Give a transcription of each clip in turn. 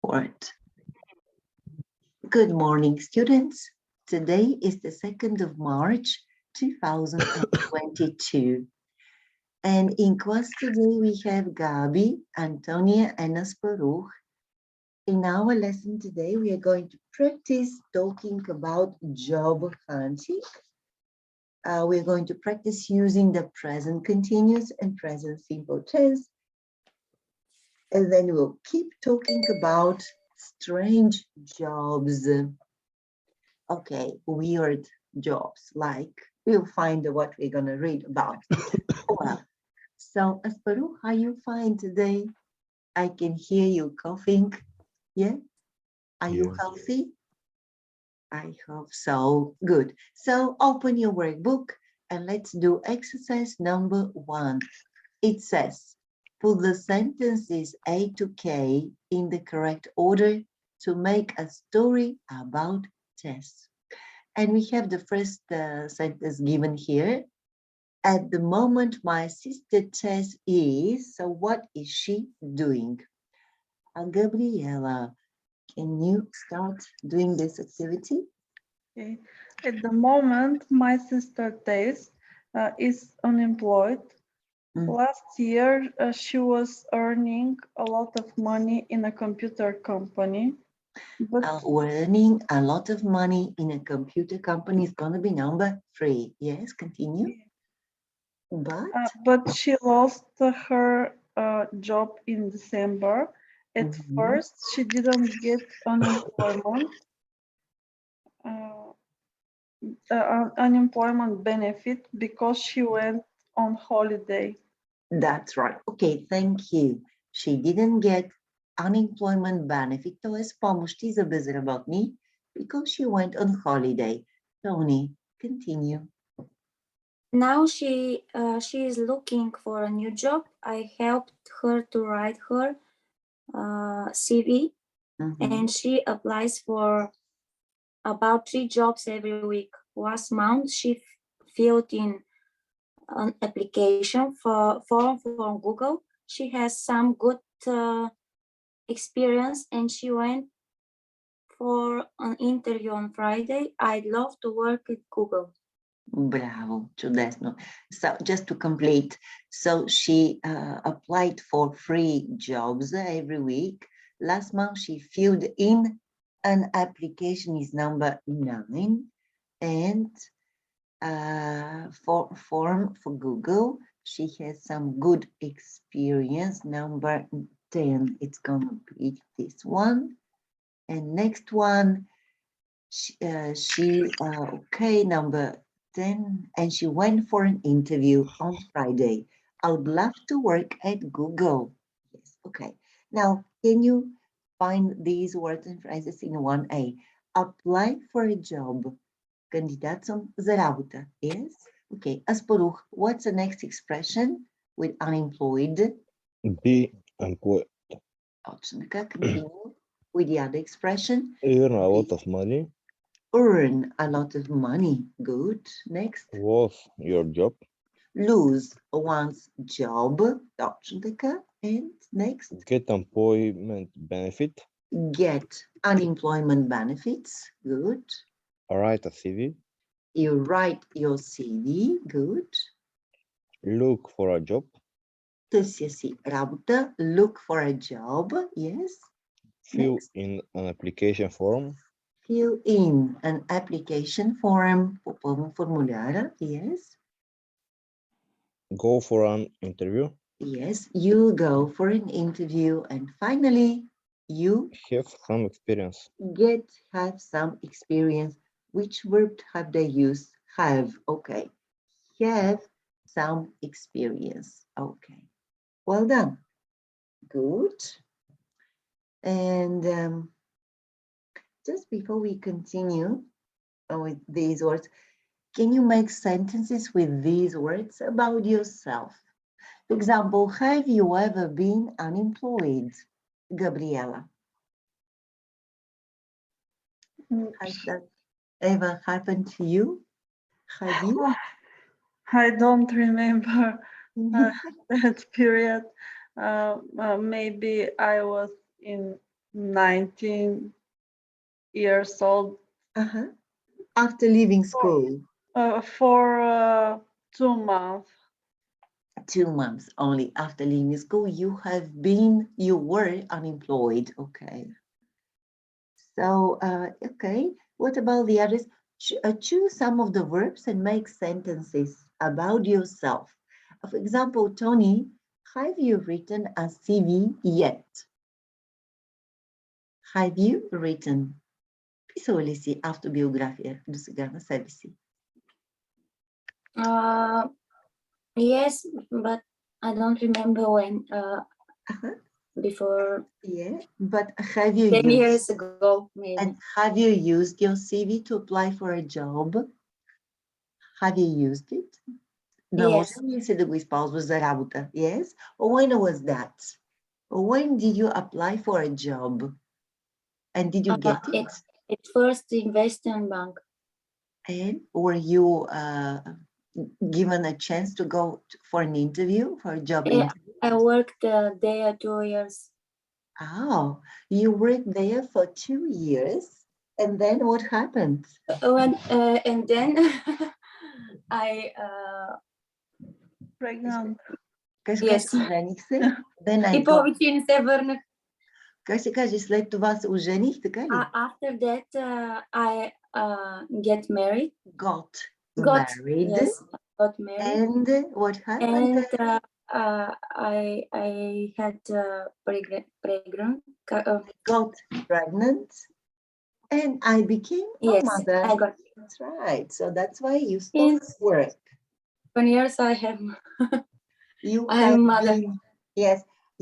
word. Good morning, students. Today is the 2nd of March, 2022. And in class today we have Gabi, Antonia, and Asparuch. In our lesson today, we are going to practice talking about job hunting. We're going to practice using the present continuous and present simple tense. And then we'll keep talking about strange jobs. Okay, weird jobs, like we'll find what we're going to read about. Well, so Asparu, how you find today? I can hear you coughing. Yeah? Are you healthy? I hope so. Good. So open your workbook and let's do exercise number 1. It says, put the sentences A to K in the correct order to make a story about Tess. And we have the first sentence given here. At the moment, my sister Tess is, so what is she doing? Gabriela, can you start doing this activity? Okay. At the moment, my sister Tess is unemployed. Last year, she was earning a lot of money in a computer company. But earning a lot of money in a computer company is going to be number 3. Yes, continue. But she lost her job in December. At first, she didn't get unemployment benefit because she went on holiday. That's right. Okay, thank you. She didn't get unemployment benefit, т.е. помощи за безработни, because she went on holiday. Tony, continue. Now she is looking for a new job. I helped her to write her CV, and she applies for about 3 jobs every week. Last month, she filled in an application form from Google. She has some good experience, and she went for an interview on Friday. I'd love to work at Google. Bravo, чудесно. So just to complete, so she applied for 3 jobs every week. Last month she filled in an application is number 9 and for form for Google. She has some good experience, number 10. It's gonna be this one. And next one, okay, number 10, and she went for an interview on Friday. I would love to work at Google. Yes, okay. Now, can you find these words and phrases in 1A? Apply for a job. Кандидат съм за работа. Yes? Okay. Asparuch, what's the next expression with unemployed? Be employed. Точно така. Continue with the other expression. Earn a lot of money. Earn a lot of money. Good. Next. Lose your job. Lose one's job. Точно така. And next. Get employment benefit. Get unemployment benefits. Good. Write a CV. You write your CV. Good. Look for a job. Търся си работа. Look for a job. Yes. Fill Next. in an application form. Fill in an application form. Попълни формуляра. Yes. Go for an interview. Yes, you go for an interview. And finally, you have some experience. Have some experience. Which verb have they used? Have. Okay. Have some experience. Okay. Well done. Good. And just before we continue with these words, can you make sentences with these words about yourself? For example, have you ever been unemployed? Gabriela. Has that ever happened to you? Have you? I don't remember that period. Maybe I was in 19 years old. After leaving school? For 2 months. 2 months only after leaving school, you were unemployed. Okay. So, okay, what about the others? Choose some of the verbs and make sentences about yourself. For example, Tony, have you written a CV yet? Have you written? Писала ли си автобиография до сега на себе си? Yes, but I don't remember when. Before. Yeah, but have you 10 years ago, maybe. And have you used your CV to apply for a job? Have you used it? Наложи ли се да го използваш за работа? Yes. When was that? When did you apply for a job? And did you get it? At first in Western Bank. And were you given a chance to go for an interview, for a job interview? I worked there 2 years. Oh, you worked there for 2 years, and then what happened? And then I Pregnant. Yes. Жених се, then I И повече не се върнах. Как се каже, след това се ожених, така ли? After that, I get married. Got married. Yes, got married. And what happened? And I had pregnant. Got pregnant. And I became a mother. I got. That's right. So that's why you stopped work. 1 year I have. I'm a mother. Yes,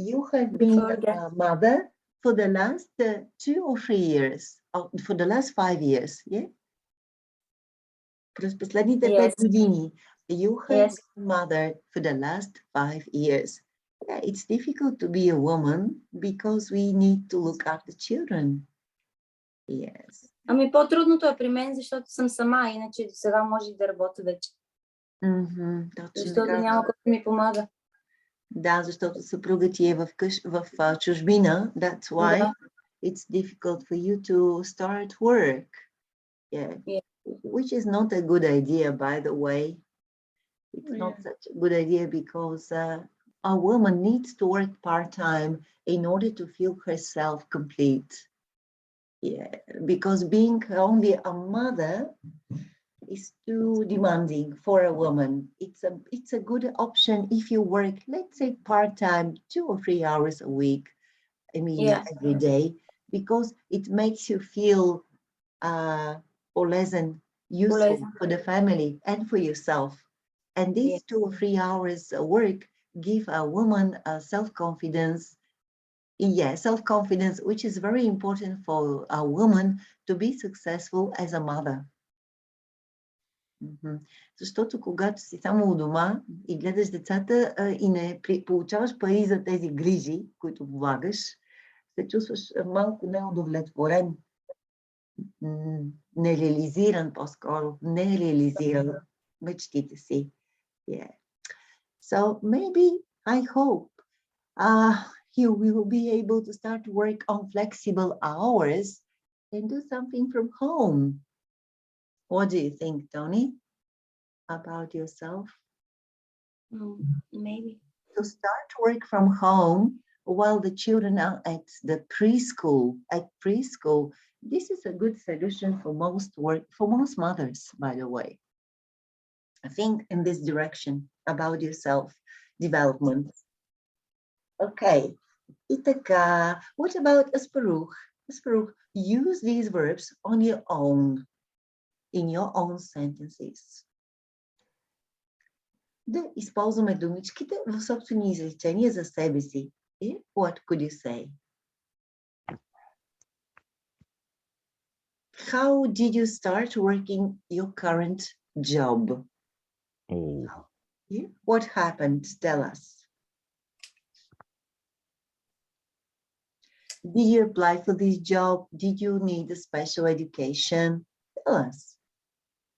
you have been a mother for the last 2 or 3 years, or for the last 5 years, yeah? През последните 5 години, you have been mother for the last 5 years. Yeah, it's difficult to be a woman because we need to look after children. Yes. Ами по-трудното е при мен, защото съм сама, иначе до сега може да работя вече. Защото няма който ми помага. Да, защото съпругът ти е в чужбина. That's why it's difficult for you to start work. Yeah. Which is not a good idea, by the way. It's not such a good idea because a woman needs to work part-time in order to feel herself complete. Yeah, because being only a mother is too demanding for a woman. It's a good option if you work, let's say, part-time, 2 or 3 hours a week. I mean, every day, because it makes you feel pleasant, useful for the family and for yourself. And these 2 or 3 hours work give a woman self-confidence. Self-confidence, which is very important for a woman to be successful as a mother. Защото когато си само у дома и гледаш децата и не получаваш пари за тези грижи, които влагаш, се чувстваш малко неудовлетворен, нереализиран по-скоро, не реализиран мечтите си. Yeah. So maybe, I hope, you will be able to start to work on flexible hours and do something from home. What do you think, Tony, about yourself? Maybe. To start to work from home while the children are at the preschool. At preschool, this is a good solution for most mothers, by the way. I think in this direction about your self-development. Okay. Itaka, what about Asparuch? Asparuch, use these verbs on your own, in your own sentences. Да използваме думичките в собствени изречения за себе си. What could you say? How did you start working your current job? What happened? Tell us. Did you apply for this job? Did you need a special education? Tell us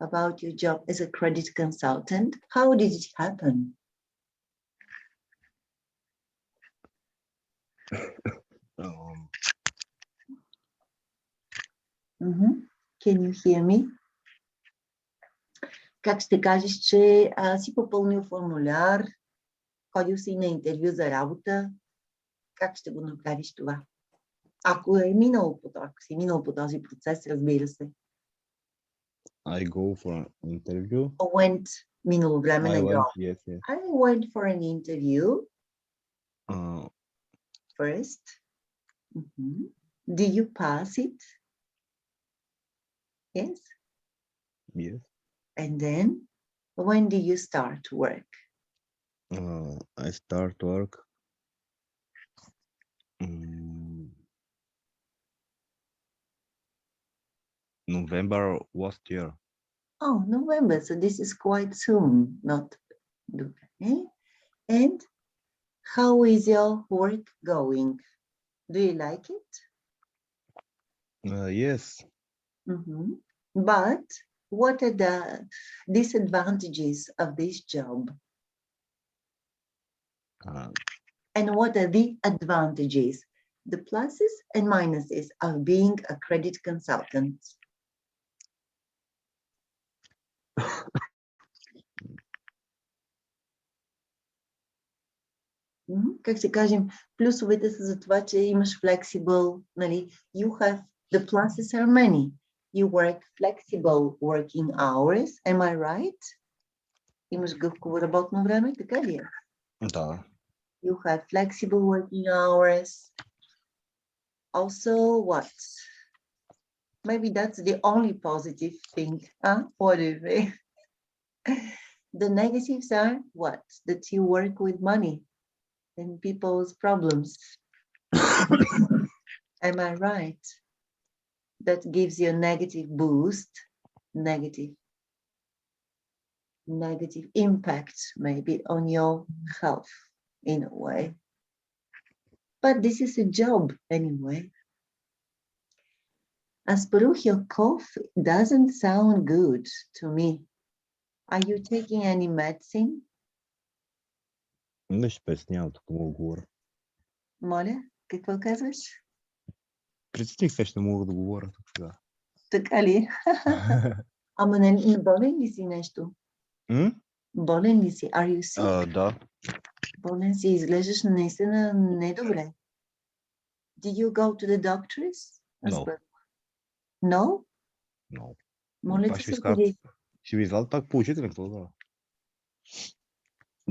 about your job as a credit consultant. How did it happen? Can you hear me? Как ще кажеш, че си попълнил формуляр, ходил си на интервю за работа? Как ще го направиш това? Ако е минало ако си минал по този процес, разбира се. I go for an interview. Went минало време на go. Yes. I went for an interview first. Did you pass it? Yes. Yes. And then, when did you start work? I start work November last year. Oh, November. So this is quite soon, not okay. And how is your work going? Do you like it? Yes. But what are the disadvantages of this job? And what are the advantages, the pluses and minuses of being a credit consultant? Как ще кажем, плюсовете са за това, че имаш flexible, нали, you have, the pluses are many. You work flexible working hours, am I right? Имаш гъвково работно време, така ли е? Да. You have flexible working hours. Also, what? Maybe that's the only positive thing. What do you think? The negatives are what? That you work with money and people's problems. Am I right? That gives you a negative boost, negative impact maybe on your health in a way. But this is a job anyway. Asparuch, your cough doesn't sound good to me. Are you taking any medicine? Не ще пресня тук мога да говоря. Моля, какво казваш? Прецених се, ще мога да говоря тук сега. Така ли? Ама не болен ли си нещо? Болен ли си? Are you sick? Да. Болен си, изглеждаш наистина недобре. Did you go to the doctors? No. No? No. Моля ти се, ходи. Ще ви извадя пак положителен, какво да?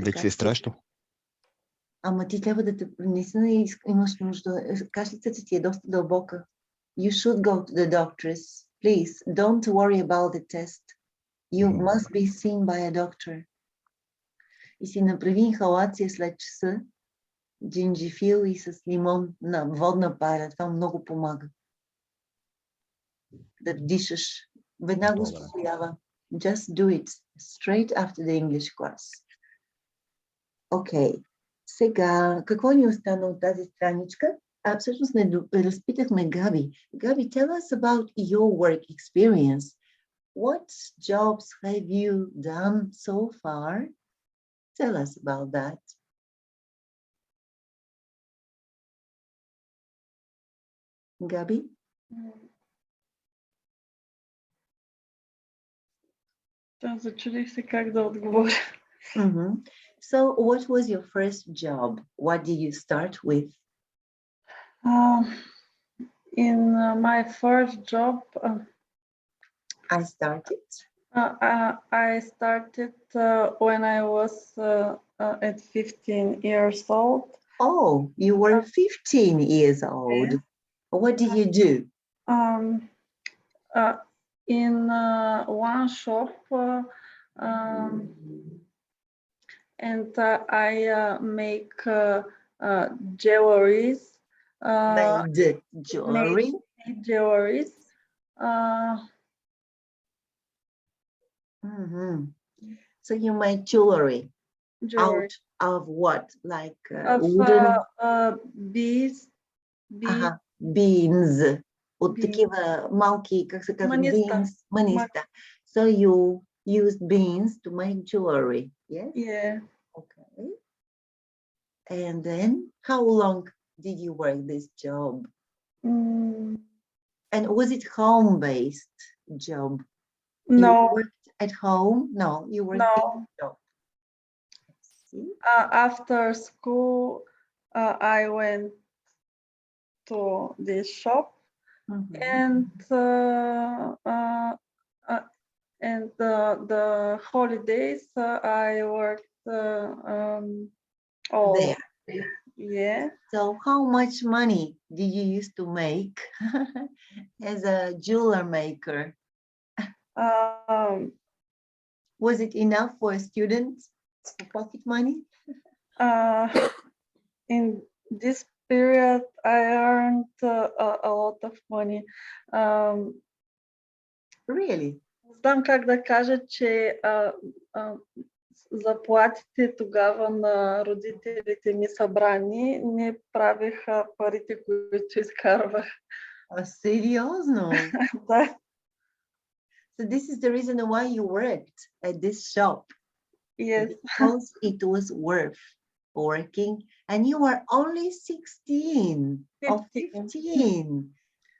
Вече се е страшно. Ама ти трябва да те, наистина имаш нужда. Кашлицата ти е доста дълбока. You should go to the doctors. Please, don't worry about the test. You must be seen by a doctor. И си направи инхалация след часа, джинджифил и с лимон на водна пара. Това много помага. Да дишаш. Веднага успокоява. Just do it straight after the English class. Окей. Сега, какво ни остана от тази страничка? Всъщност не разпитахме Габи. Габи, tell us about your work experience. What jobs have you done so far? Tell us about that. Габи? Зачудих се как да отговоря. So, what was your first job? What did you start with? In my first job, I started when I was at 15 years old. Oh, you were 15 years old. Yeah. What did you do? In one shop, and I make jewelries. Made jewelry. Made jewelries. So you made jewelry. Out of what? Like wooden? Bees. Beans. От такива малки, как се казва, beans, маниста. So you used beans to make jewelry, yes? Yeah. Okay. And then, how long did you work this job? And was it home-based job? You No, worked at home? No, you worked in no. a job. See? After school, I went to this shop, Mhm. and the holidays I worked all There. yeah. So how much money did you used to make as a jeweler maker? Um, Was it enough for a student for pocket money? in this period, I earned a lot of money. Really? Знам как да кажа, че заплатите тогава на родителите ми събрани не правеха парите, които изкарвах. Seriousno? Да, So this is the reason why you worked at this shop, yes. because it was worth working, and you were only 16 or 15.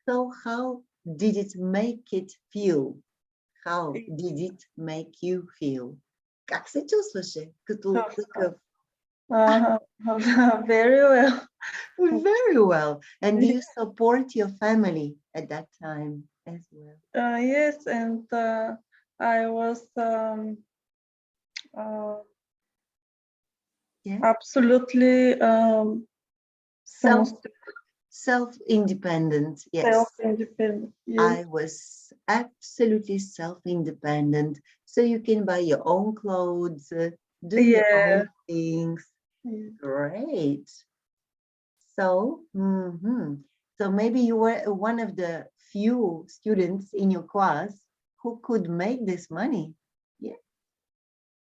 So how did it make it feel? How did it make you feel? Как се чувстваше като такъв? Very well. Very well. And do you support your family at that time as well? Yes, and I was Yeah. absolutely Self-independent, yes. self-independent. Yes. I was absolutely self-independent. So you can buy your own clothes, do your own things. Yeah. Great. So, so maybe you were one of the few students in your class who could make this money. Yeah.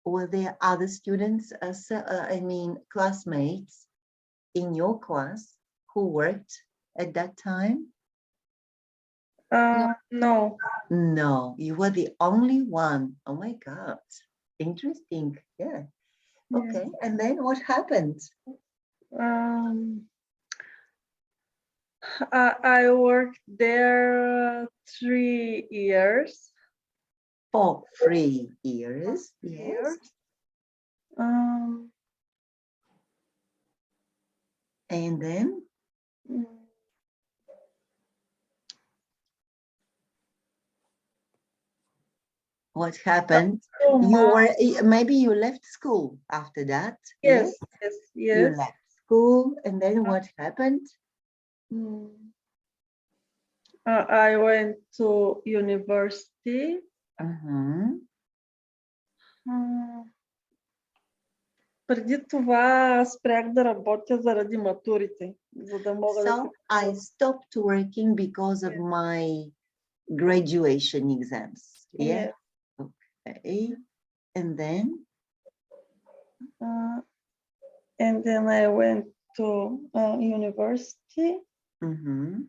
Were there other students, classmates in your class who worked at that time? No. No, you were the only one. Oh my God. Interesting. Yeah. Okay. And then what happened? I worked there 3 years. For 3 years. Yes. And then? What happened? You were, maybe you left school after that. Yes. You left school, and then what happened? I went to university. Преди това спрях да работя заради матурите, за да мога да So I stopped working because of my graduation exams. Yeah. Okay. And then? And then I went to university. And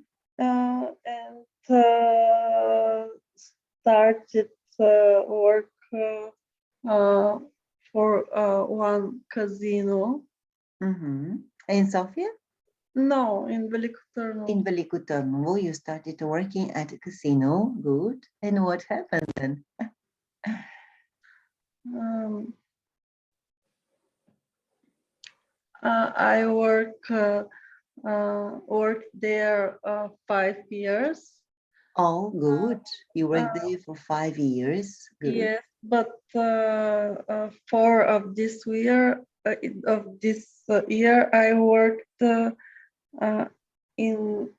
started work for one casino. In Sofia? No, in Veliko Târnovo. In Veliko Târnovo, you started working at a casino. Good. And what happened then? I worked there 5 years. Oh, good. You worked there for 5 years. Good. Yes, but 4 of this year, I worked in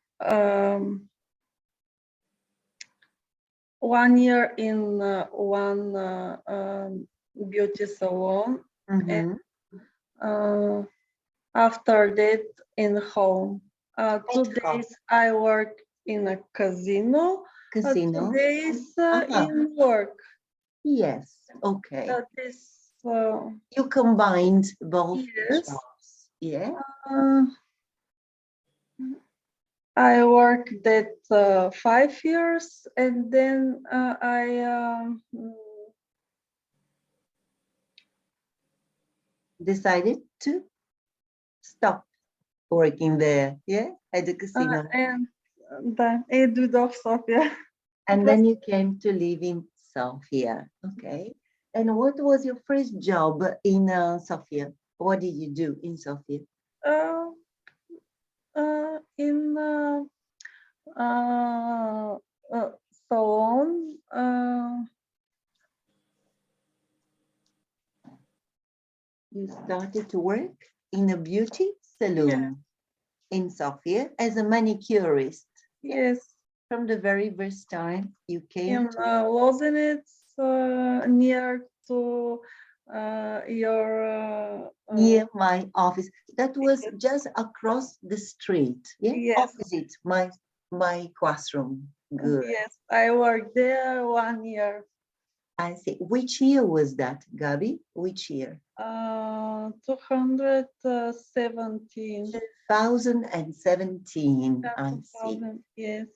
1 year in one beauty salon, and after that in home. 2 days I worked in a casino. 2 days in work. Yes. Okay. That is. You combined both Yes. jobs. Yeah. I worked that 5 years, and then I decided to stop working there. Yeah, at the casino. Да, и дойдох в София. And then you came to live in Sofia. Okay. And what was your first job in Sofia? What did you do in Sofia? In salon. You started to work in a beauty salon in Sofia as a manicurist. Yes. From the very first time you came In to Lozenec, near to your near my office. That was just across the street, yes. opposite my classroom. Good. Yes, I worked there 1 year. I see. Which year was that, Gabi? Which year? 217. 2017. I see. 2000, yes.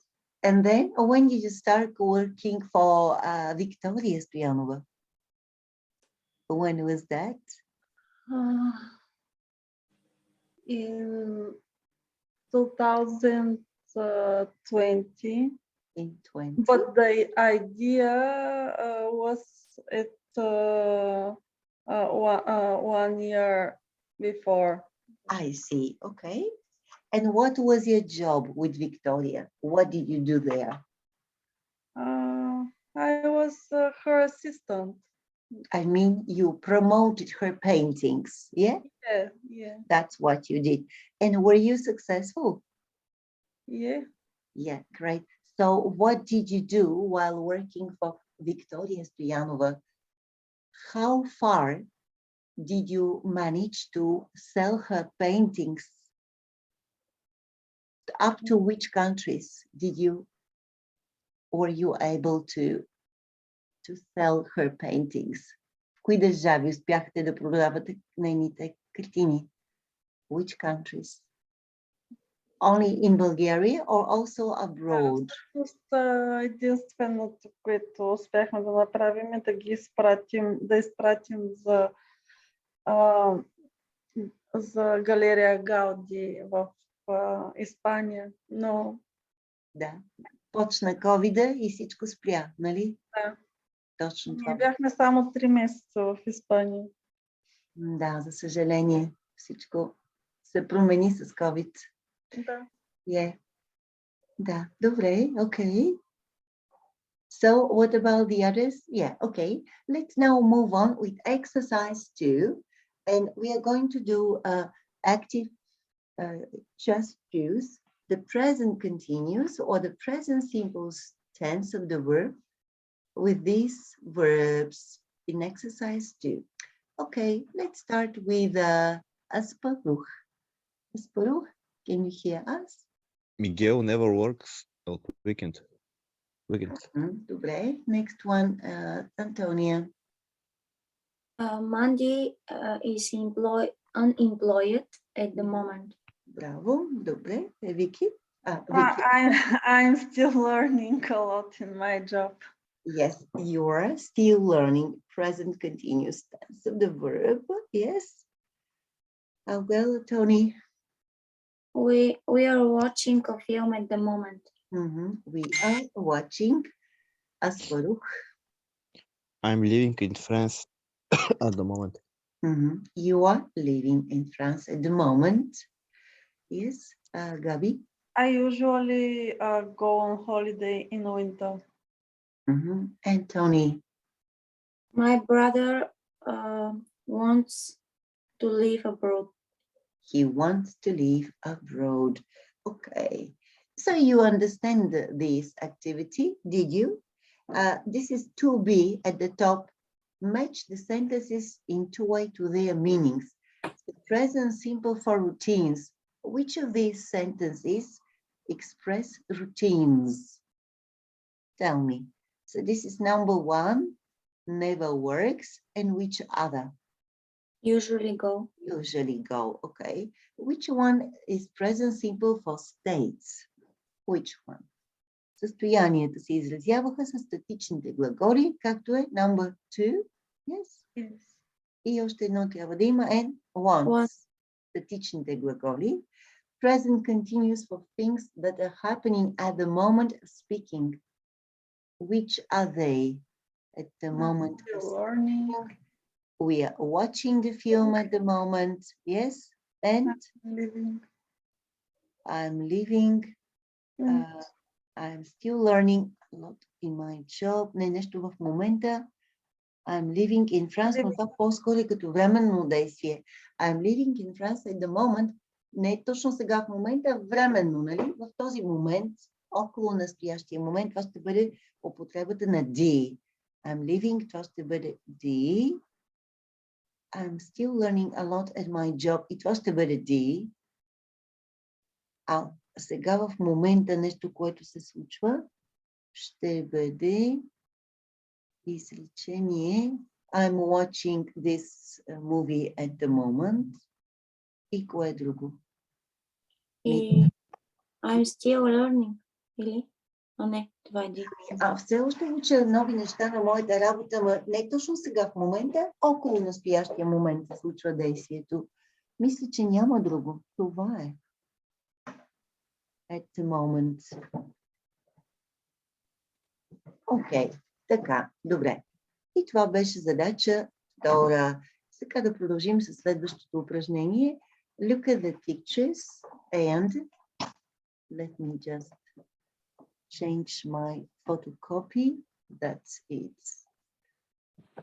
And then when did you start working for Victoria Stoyanova? When was that? In 2020. In 20. But the idea was at 1 year before. I see. Okay. And what was your job with Victoria? What did you do there? I was her assistant. I mean, you promoted her paintings, yeah? Yeah, yeah. That's what you did. And were you successful? Yeah. Yeah, great. So what did you do while working for Victoria Stoyanova? How far did you manage to sell her paintings? Up to which countries were you able to sell her paintings? В кои държави успяхте да продавате нейните картини? Which countries? Only in Bulgaria or also abroad? Единственото, което успяхме да направим е да изпратим за галерия Гауди в Испания, но... Да. Почна ковида и всичко спря, нали? Да. Точно това. Ние бяхме само 3 месеца в Испания. Да, за съжаление, всичко се промени с ковид. Да. Yeah. Да, добре, okay. So what about the others? Yeah, okay. Let's now move on with exercise 2. And we are going to do active just use the present continuous or the present simple tense of the verb with these verbs in exercise 2. Okay, let's start with Asparuch. Asparuch, can you hear us? Miguel never works on weekends. Добре. Next one, Antonia. Mandy is unemployed at the moment. Браво. Добре. Vicky? Vicky. I'm still learning a lot in my job. Yes, you are still learning present continuous tense of the verb. Yes. Well, Tony. We are watching a film at the moment. We are watching Asparuch. I'm living in France at the moment. You are living in France at the moment. Yes, Gabi? I usually go on holiday in winter. And Tony? My brother wants to live abroad. He wants to live abroad. Okay. So you understand this activity, did you? This is to be at the top. Match the sentences in two ways to their meanings. The present simple for routines. Which of these sentences express routines? Tell me. So this is number 1, never works, and which other? Usually go. Usually go, okay. Which one is present simple for states? Which one? Състоянията се изразяваха с статичните глаголи, както е number 2. Yes? Yes. И още едно трябва да има and wants. Статичните глаголи. present continuous for things that are happening at the moment of speaking. Which are they at the moment of Still learning. speaking? We are watching the film at the moment, yes? And Living. I'm living, I'm still learning a lot in my job. Не нещо в момента. I'm living in France, но това по-скоро е като временно действие. I'm living in France at the moment. Не е точно сега в момента, а временно, нали? В този момент, около настоящия момент, това ще бъде употребата на D. I'm living, това ще бъде D. I'm still learning a lot at my job. И това ще бъде D. А сега в момента нещо, което се случва, ще бъде изречение. I'm watching this movie at the moment. И кое друго? И I'm still learning. Или? А не, това е D. Все още уча нови неща на моята работа, но не точно сега в момента, около настоящия момент се случва действието. Мисля, че няма друго. Това е. At the moment. Окей, така, добре. И това беше задача втора. Сега да продължим с следващото упражнение. Look at the pictures and let me just change my photocopy. That's it.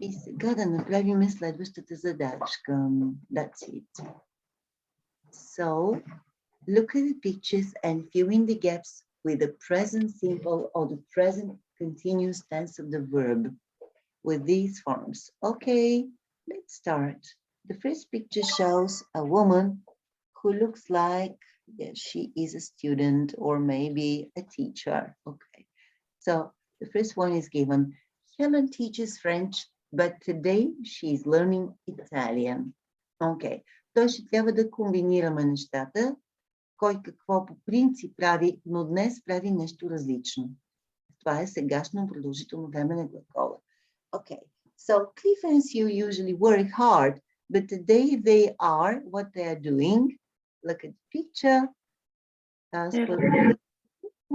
И сега да направим следващата задачка. That's it. So, look at the pictures and fill in the gaps with the present simple or the present continuous tense of the verb with these forms. Okay, let's start. The first picture shows a woman who looks like she is a student or maybe a teacher. Okay, so the first one is given. Helen teaches French, but today she is learning Italian. Okay, то ще трябва да комбинираме нещата. Кой какво по принцип прави, но днес прави нещо различно. Това е сегашно продължително време на глагола. Okay, so Cliff and Sue usually work hard, but today they are, what they are doing. Look at the picture.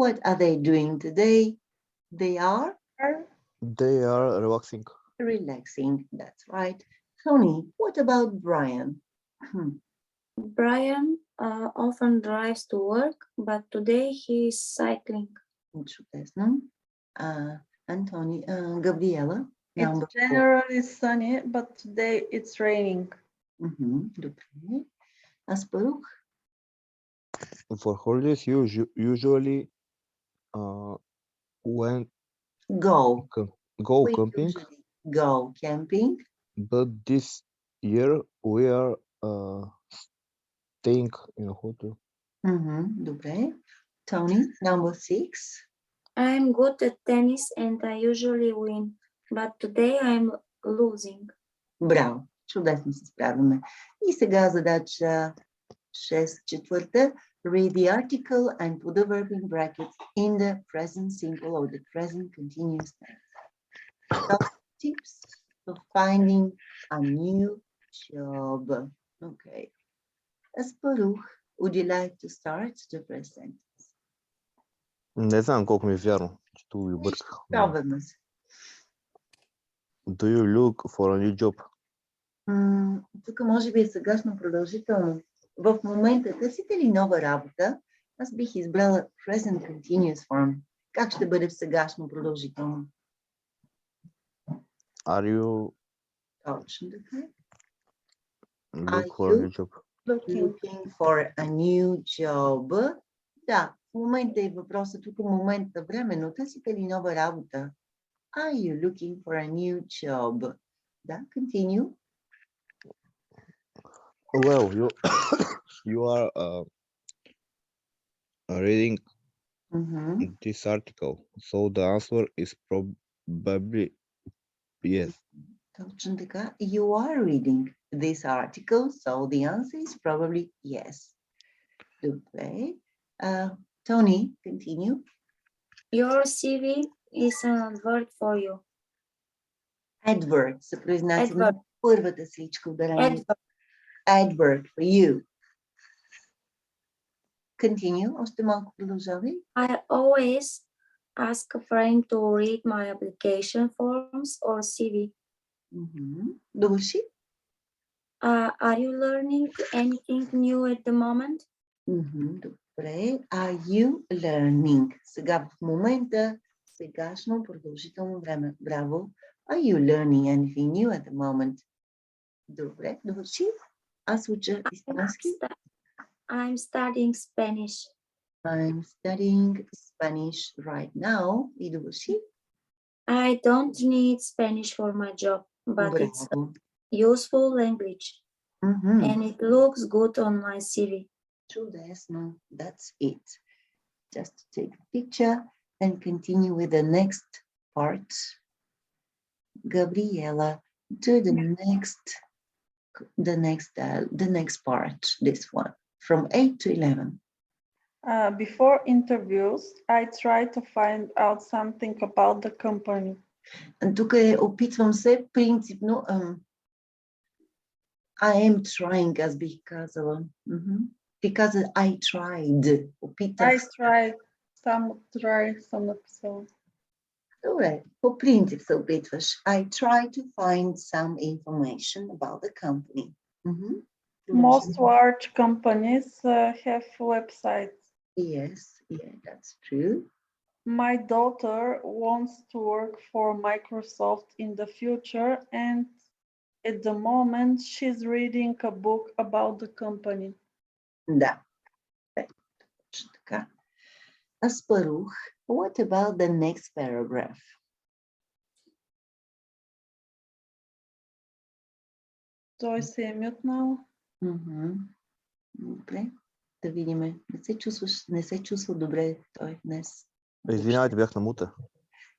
What are they doing today? They are relaxing. Relaxing, that's right. Tony, what about Brian? Brian often drives to work, but today he is cycling. Чудесно. Антони, Gabriela. It's generally sunny, but today it's raining. Добре. Аспарух. For holidays, you usually go camping. Go camping. But this year we are staying in a hotel. Добре. Tony, number 6. I'm good at tennis and I usually win, but today I'm losing. Браво, чудесно се справяме. И сега задача 6, четвърта. Read the article and put the verb in brackets in the present simple or the present continuous tense. Some tips for finding a new job. Okay. Asparuch, would you like to start the first sentence? Не знам колко ми е вярно, че това ви бърках. Пробваме се. Do you look for a new job? Тук може би е сегашно продължително. В момента търсите ли нова работа? Аз бих избрала present continuous form. Как ще бъде в сегашно продължително? Are you Точно така. look for a new job? Looking for a new job. Да, в момента е въпросът, тук момента временно. Търсите ли нова работа? Are you looking for a new job? Да, continue. Well, you are reading this article, so the answer is probably yes. Точно така. You are reading this article, so the answer is probably yes. Добре. Tony, continue. Your CV is an advert for you. Advert се произнася на първата сичка ударение. Advert. Advert for you. Continue. Още малко продължавай. I always ask a friend to read my application forms or CV. Довърши. Are you learning anything new at the moment? Добре. Are you learning? Сега в момента, сегашно продължително време. Браво. Are you learning anything new at the moment? Добре. Довърши. Аз уча испански. I'm studying Spanish. I'm studying Spanish right now. И довърши. I don't need Spanish for my job, but it's a Браво. useful language and it looks good on my CV. Чудесно. That's it. Just take a picture and continue with the next part. Gabriela, do the next part, this one, from 8 to 11. Before interviews, I try to find out something about the company. Тук опитвам се принципно. I am trying, аз бих казала. Because I tried. Опитах. I tried, some написала. Добре, по принцип се опитваш. I try to find some information about the company. Most large companies have websites. Yes, yeah, that's true. My daughter wants to work for Microsoft in the future, and at the moment she's reading a book about the company. Да. Точно така. Аспарух, what about the next paragraph? Той се е мютнал. Добре, да видим. Не се чувства добре той днес. Извинявайте, бях на мута.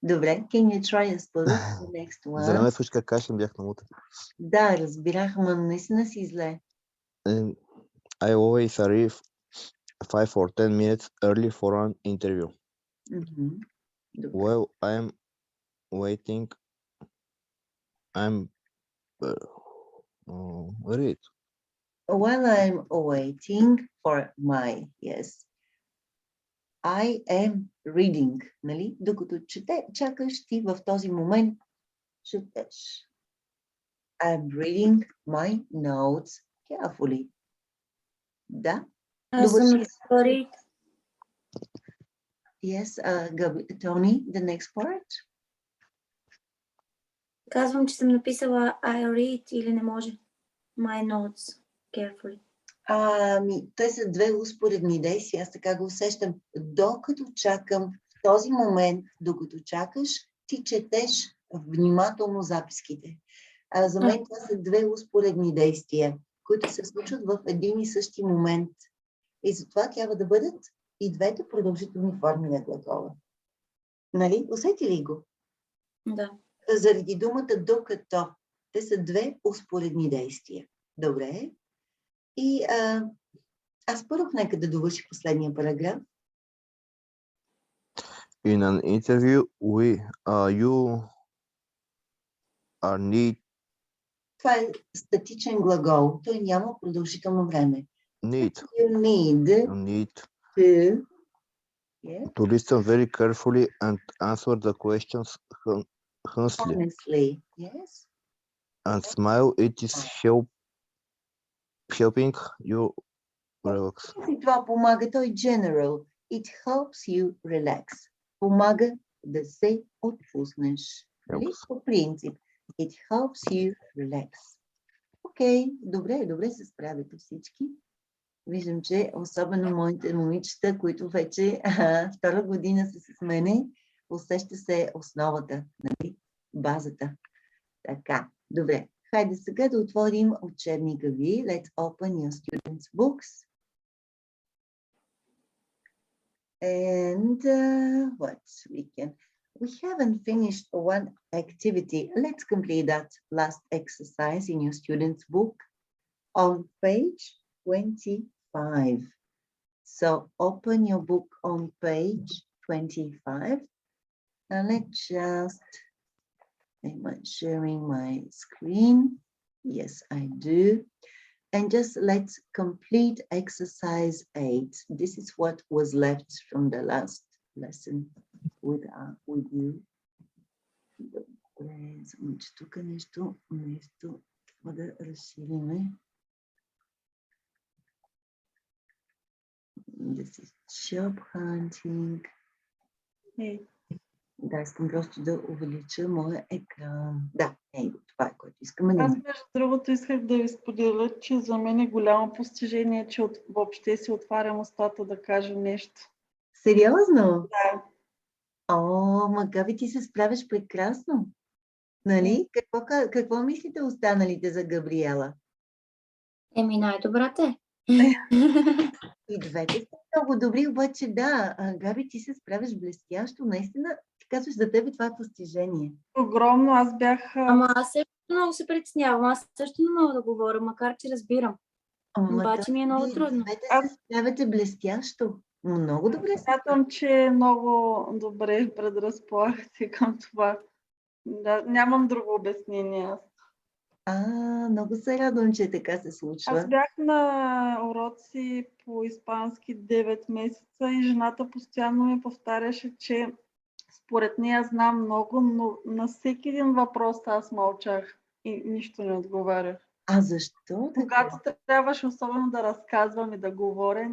Добре, can you try Аспарух, the next one? За да ме слушаш как кашлям, бях на мута. Да, разбирах, ама наистина си зле. I always arrive 5 or 10 minutes early for an interview. Well, I'm waiting. Read. While I'm waiting for my, yes. I am reading, нали? Докато чакаш ти в този момент, четеш. I'm reading my notes carefully. Да? Sorry. Yes, Tony, the next part. Казвам, че съм написала I read или не може. My notes carefully. Те са две успоредни действия, аз така го усещам. Докато чакам, в този момент, докато чакаш, ти четеш внимателно записките. За мен това са две успоредни действия, които се случват в един и същи момент. И затова трябва да бъдат и двете продължителни форми на глагола. Нали? Усети ли го? Да. Заради думата докато. Те са две успоредни действия. Добре. И аз първо нека да довърши последния параграф. In an interview, you are need. Това е статичен глагол. Той няма продължително време. Need. You need to listen very carefully and answer the questions honestly. Yes. And smile. It is helping you relax. И това помага. Той general. It helps you relax. Помага да се отпуснеш. По принцип. It helps you relax. Окей, добре се справите всички. Виждам, че особено моите момичета, които вече втора година са с мене, усеща се основата, нали? Базата. Така, добре. Хайде сега да отворим учебника ви. Let's open your students' books. And we haven't finished one activity. Let's complete that last exercise in your student's book on page 25. So open your book on page 25 and let's just, am I sharing my screen? Yes, I do. And just let's complete exercise 8. This is what was left from the last lesson with you. Добре, само че тук нещо да разшириме. This is job hunting. Да, искам просто да увелича моя екран. Да, това е, което искаме. Аз между другото исках да ви споделя, че за мен е голямо постижение, че въобще си отварям устата да кажа нещо. Сериозно? Да. О, Габи, ти се справяш прекрасно. Нали? Какво мислите останалите за Габриела? Най-добрата е. И двете са много добри, обаче да, Габи, ти се справяш блестящо. Наистина, ти казваш, за тебе това е постижение. Огромно, аз бях... Ама аз също много се притеснявам, аз също не мога да говоря, макар че разбирам. Обаче ми е много трудно. Двете се справяте блестящо. Много добре. Смятам, че много добре предразполагате към това. Да, нямам друго обяснение. Много се радвам, че така се случва. Аз бях на уроци по испански 9 месеца и жената постоянно ми повтаряше, че според нея знам много, но на всеки един въпрос аз мълчах и нищо не отговарях. А защо? Когато трябваше особено да разказвам и да говоря,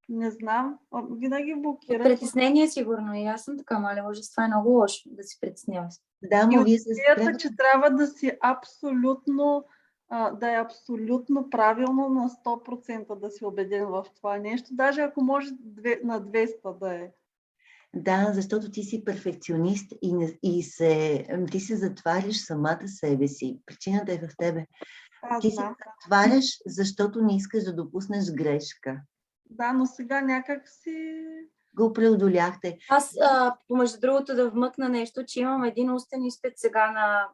не знам, винаги блокирах. Притеснение сигурно и аз съм така, маля, може това е много лошо да си притесняваш. Да, но вие се идеята, че трябва да си абсолютно, да е абсолютно правилно на 100% да си убеден в това нещо, даже ако може на 200 да е. Да, защото ти си перфекционист и ти се затваряш самата себе си. Причината е в тебе. Ти се затваряш, защото не искаш да допуснеш грешка. Да, но сега някак си... Го преодоляхте. Аз, между другото, да вмъкна нещо, че имам един устен изпит сега на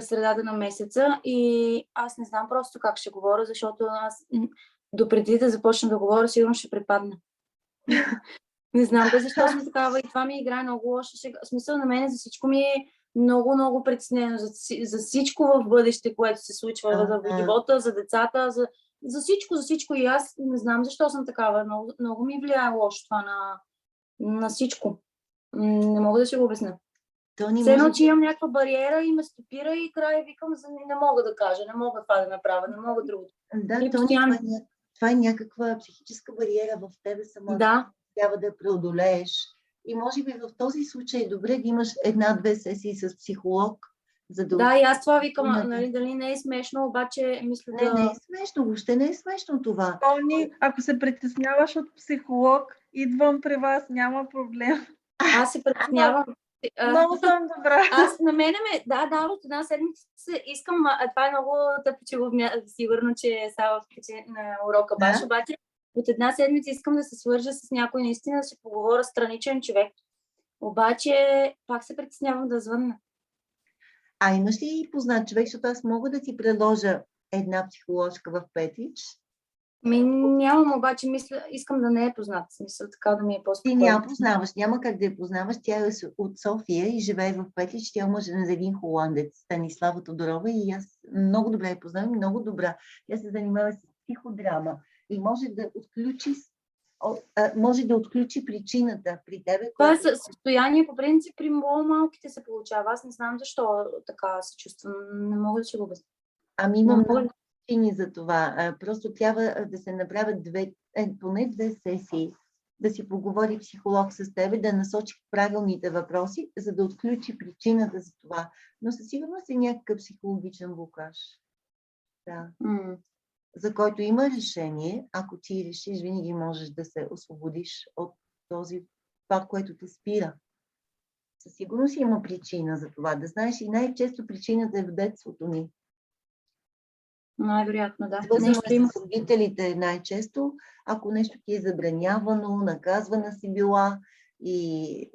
средата на месеца и аз не знам просто как ще говоря, защото аз допреди да започна да говоря, сигурно ще препадна. Не знам защо съм такава и това ми играе много лошо. В смисъл на мен за всичко ми е много притеснено. За всичко в бъдеще, което се случва в живота, за децата, за всичко. И аз не знам защо съм такава. Много ми влияе лошо това на всичко. Не мога да си го обясня. Все едно, че имам някаква бариера и ме стопира и край викам, не мога да кажа, не мога това да направя, не мога другото. Да, това е някаква психическа бариера в тебе сама. Да. Трябва да преодолееш. И може би в този случай е добре да имаш 1-2 сесии с психолог. За да, и аз това викам, нали, дали не е смешно, обаче мисля Не е смешно, въобще не е смешно това. Тони, ако се притесняваш от психолог, идвам при вас, няма проблем. Аз се притеснявам. Много съм добра. Аз на мене от една седмица искам, това е много тъпчево, сигурно, че става на урока баш, обаче от една седмица искам да се свържа с някой, наистина да си поговоря страничен човек. Обаче пак се притеснявам да звънна. Имаш ли познат човек, защото аз мога да ти предложа една психоложка в Петрич? Нямам, обаче искам да не е познат. Смисъл, така да ми е по-спокойно. Ти няма познаваш, няма как да я познаваш. Тя е от София и живее в Петрич. Тя може за един холандец, Станислава Тодорова, и аз много добре я познавам, много добра. Тя се занимава с психодрама и може да отключи причината при тебе. Това е състояние, по принцип, при много малките се получава. Аз не знам защо така се чувствам. Не мога да си го обясня. Имам много причини за това. Просто трябва да се направят поне 2 сесии, да си поговори психолог с тебе, да насочи правилните въпроси, за да отключи причината за това. Но със сигурност е някакъв психологичен блокаж. Да. За който има решение, ако ти решиш, винаги можеш да се освободиш от това, което те спира. Със сигурност има причина за това, да знаеш, и най-често причината е в детството ни. Най-вероятно, да. Свързано е с родителите най-често, ако нещо ти е забранявано, наказвана си била и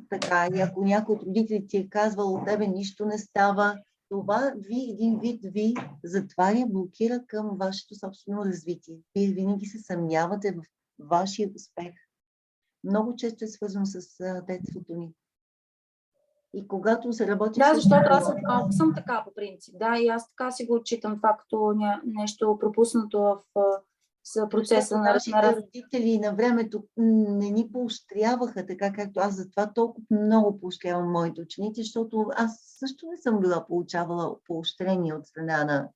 така, и ако някой от родителите ти е казвал, от тебе нищо не става, това един вид ви затваря, блокира към вашето собствено развитие. Вие винаги се съмнявате в вашия успех. Много често е свързано с детството ни. И когато се работи Да, с защото аз малко съм така по принцип. Да, и аз така си го отчитам това като нещо пропуснато в процеса на нашите родители на времето не ни поощряваха така, както аз затова толкова много поощрявам моите ученици, защото аз също не съм била получавала поощрение от страна на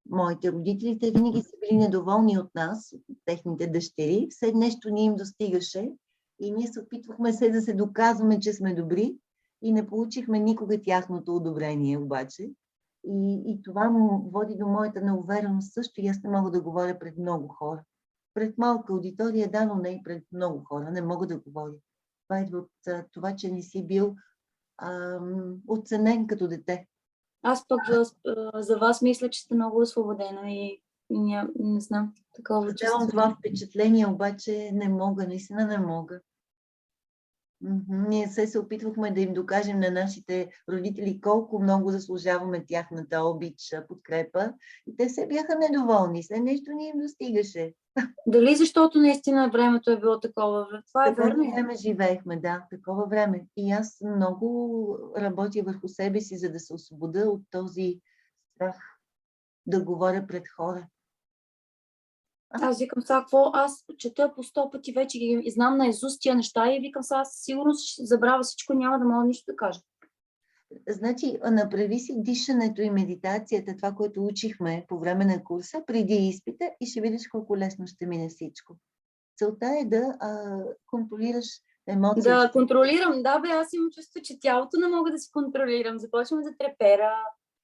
моите родители. Те винаги са били недоволни от нас, от техните дъщери. Все нещо ни им достигаше и ние се опитвахме се да се доказваме, че сме добри и не получихме никога тяхното одобрение обаче. И това му води до моята неувереност също и аз не мога да говоря пред много хора. Пред малка аудитория, да, но не и пред много хора. Не мога да говоря. Това идва от това, че не си бил оценен като дете. Аз пък за вас мисля, че сте много освободена и не знам такова чувство. Създавам това впечатление, обаче не мога, наистина не мога. Ние се опитвахме да им докажем на нашите родители колко много заслужаваме тяхната обич, подкрепа. И те все бяха недоволни, все нещо не им достигаше. Дали защото наистина времето е било такова? Това е Такова верно. време живеехме, да, такова време. И аз много работя върху себе си, за да се освобода от този страх да говоря пред хора. Аз викам сега, какво? Аз чета по 100 пъти вече ги знам наизуст тия неща и викам сега, сигурно ще забравя всичко, няма да мога нищо да кажа. Значи, направи си дишането и медитацията, това, което учихме по време на курса, преди изпита и ще видиш колко лесно ще мине всичко. Целта е да контролираш емоциите. Да контролирам, да бе, аз имам чувство, че тялото не мога да си контролирам. Започвам да трепера,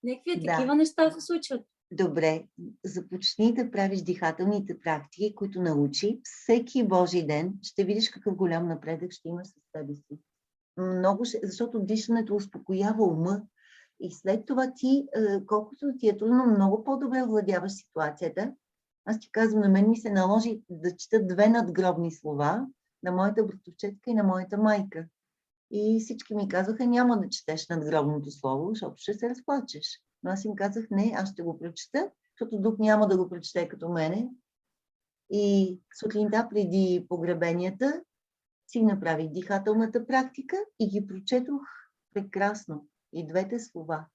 някакви такива неща се случват. Добре, започни да правиш дихателните практики, които научи. Всеки Божий ден ще видиш какъв голям напредък ще имаш със себе си. Защото дишането успокоява ума и след това ти, колкото ти е трудно, много по-добре владяваш ситуацията. Аз ти казвам, на мен ми се наложи да чета 2 надгробни слова на моята братовчетка и на моята майка. И всички ми казаха, няма да четеш надгробното слово, защото ще се разплачеш. Но аз им казах, не, аз ще го прочета, защото друг няма да го прочете като мене. И сутринта преди погребенията си направих дихателната практика и ги прочетох прекрасно. И 2 слова.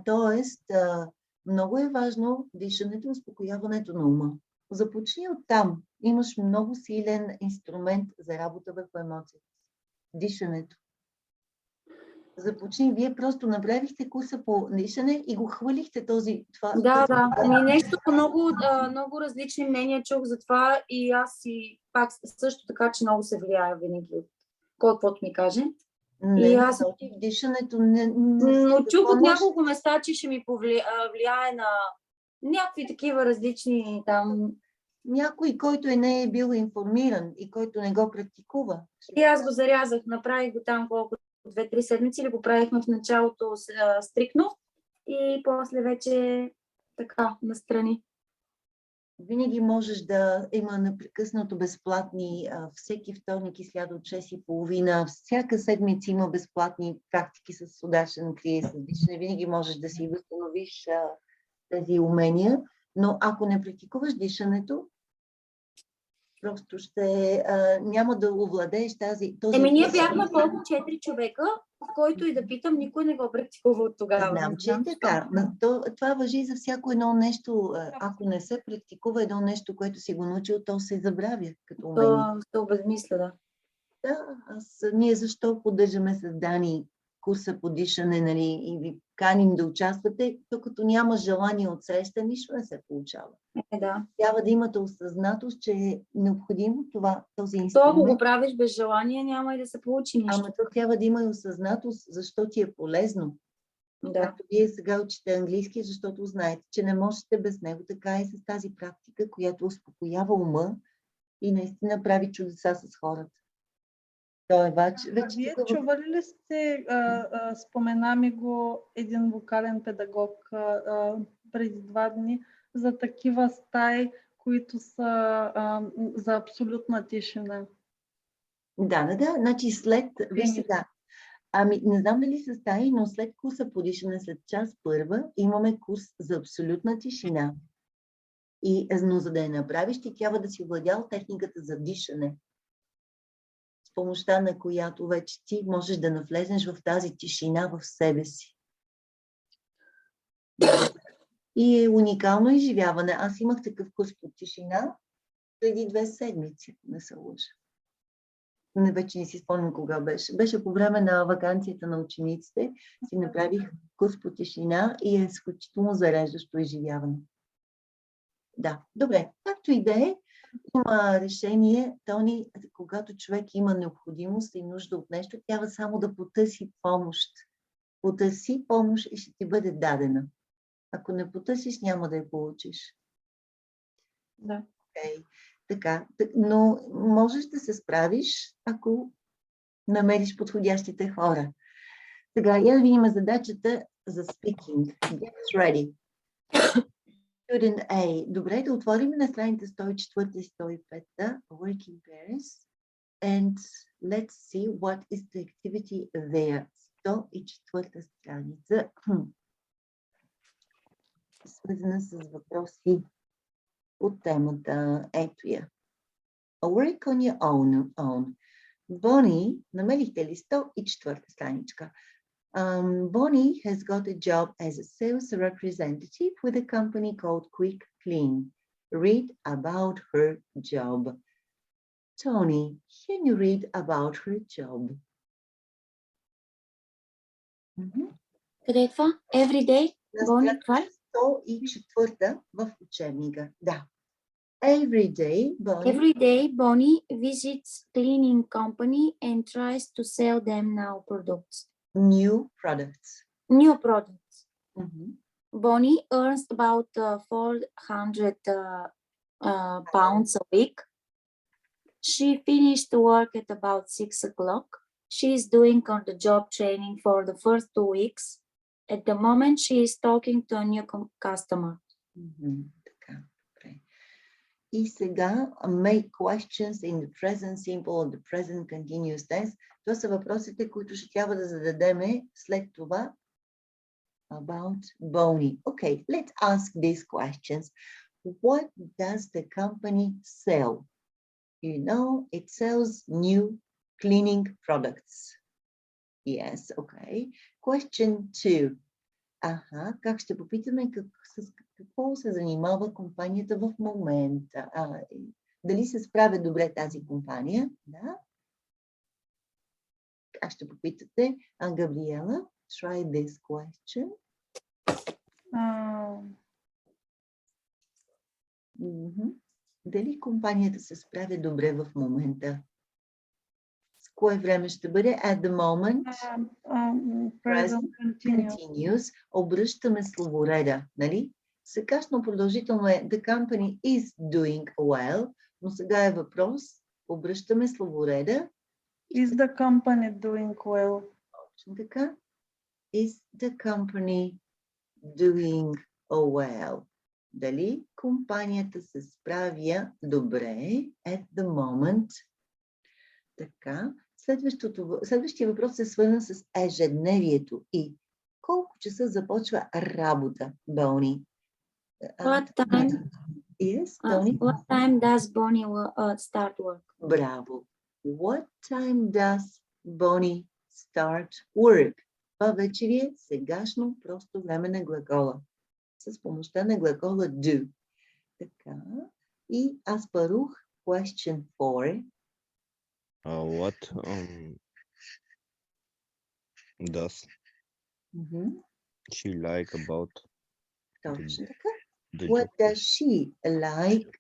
Тоест, много е важно дишането и успокояването на ума. Започни оттам. Имаш много силен инструмент за работа върху емоцията. Дишането. Започни. Вие просто направихте курса по дишане и го хвърлихте това. Да. Нещо много различни мнения чух за това и аз си пак също така, че много се влияе винаги от кой каквото ми каже. Не, аз дишането но чух от няколко места, че ще ми влияе на някакви такива различни там. Някой, който не е бил информиран и който не го практикува. И аз го зарязах, направих го там колко 2-3 седмици или го правихме в началото стрикно и после вече така настрани. Винаги можеш да има непрекъснато безплатни, всеки вторник и сряда от 6:30, всяка седмица има безплатни практики с судашен крие, с дишане. Винаги можеш да си възстановиш тези умения, но ако не практикуваш дишането, просто няма да овладееш този... Ние бяхме колко 4 човека, който и да питам, никой не го практикува от тогава. Знам, че е така. Това важи за всяко едно нещо. Ако не се практикува едно нещо, което си го научил, то се забравя като умение. То обезмисля, да. Да, ние защо поддържаме с Дани курса по дишане, нали, и ви каним да участвате, докато няма желание от среща, нищо не се получава. Да. Трябва да имате осъзнатост, че е необходимо този инструмент. Ако го правиш без желание, няма и да се получи нищо. Ама то трябва да има и осъзнатост, защо ти е полезно. Да. Както вие сега учите английски, защото знаете, че не можете без него, така и с тази практика, която успокоява ума и наистина прави чудеса с хората. Вие чували ли сте, спомена ми го един вокален педагог преди 2 дни, за такива стаи, които са за абсолютна тишина? Да. Значи виж сега, не знам дали са стаи, но след курса по дишане, след час първа, имаме курс за абсолютна тишина. Но за да я направиш, ти трябва да си владял техниката за дишане. помощта на която вече ти можеш да навлезеш в тази тишина в себе си. И е уникално изживяване. Аз имах такъв курс по тишина преди 2 седмици, не се лъжа. Вече не си спомням кога беше. Беше по време на ваканцията на учениците. Си направих курс по тишина и е изключително зареждащо изживяване. Да, добре. Както и да е, има решение, Тони, когато човек има необходимост и нужда от нещо, трябва само да потърси помощ. Потърси помощ и ще ти бъде дадена. Ако не потърсиш, няма да я получиш. Да. Okay. Така, но можеш да се справиш, ако намериш подходящите хора. Сега, я да видим задачата за speaking. Get ready. Student A. Добре, да отворим на страните 104 и 105, working pairs, and let's see what is the activity there. 104 страница, свързана с въпроси от темата. Ето я. A work on your own. Bonnie, намерихте ли 104 страничка? Bonnie has got a job as a sales representative with a company called Quick Clean. Read about her job. Tony, can you read about her job? Къде е това? Every day? Bonnie try? 104 в учебника. Да. Every day, Bonnie visits cleaning company and tries to sell them new products. New products. Mm-hmm. Bonnie earns about 400 pounds a week. She finished work at about 6 o'clock. She is doing on-the-job training for the first 2 weeks. At the moment, she is talking to a new customer. Mm-hmm. И сега make questions in the present simple or the present continuous tense. Това са въпросите, които ще трябва да зададеме след това about Bonnie. Okay, let's ask these questions. What does the company sell? You know, it sells new cleaning products. Yes, okay. Question 2. Как ще попитаме с какво се занимава компанията в момента? Дали се справя добре тази компания? Да. Как ще попитате? Габриела, try this question. Дали компанията се справя добре в момента? С кое време ще бъде? At the moment. Present continuous. Обръщаме словореда, нали? Сегашно продължително е the company is doing well, но сега е въпрос, обръщаме словореда. Is the company doing well? Точно така. Is the company doing well? Дали компанията се справя добре at the moment? Така. Следващия въпрос е свързан с ежедневието и колко часа започва работа, Бони? What time? Yes, Tony? What time does Bonnie start work? Браво. What time does Bonnie start work? Това вече ви е сегашно просто време на глагола. С помощта на глагола do. Така. И аз парух question 4. What does she like about Точно така. the What job? does she like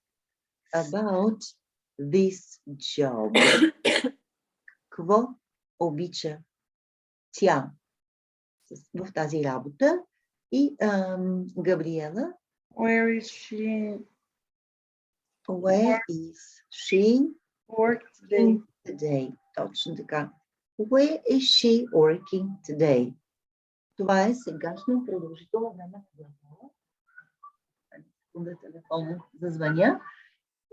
about this job? Какво обича тя в тази работа? И Габриела. Where is she? Where is she working today? Точно така. Where is she working today? Това е сегашно продължително време на глагола. Телефон зазвъня.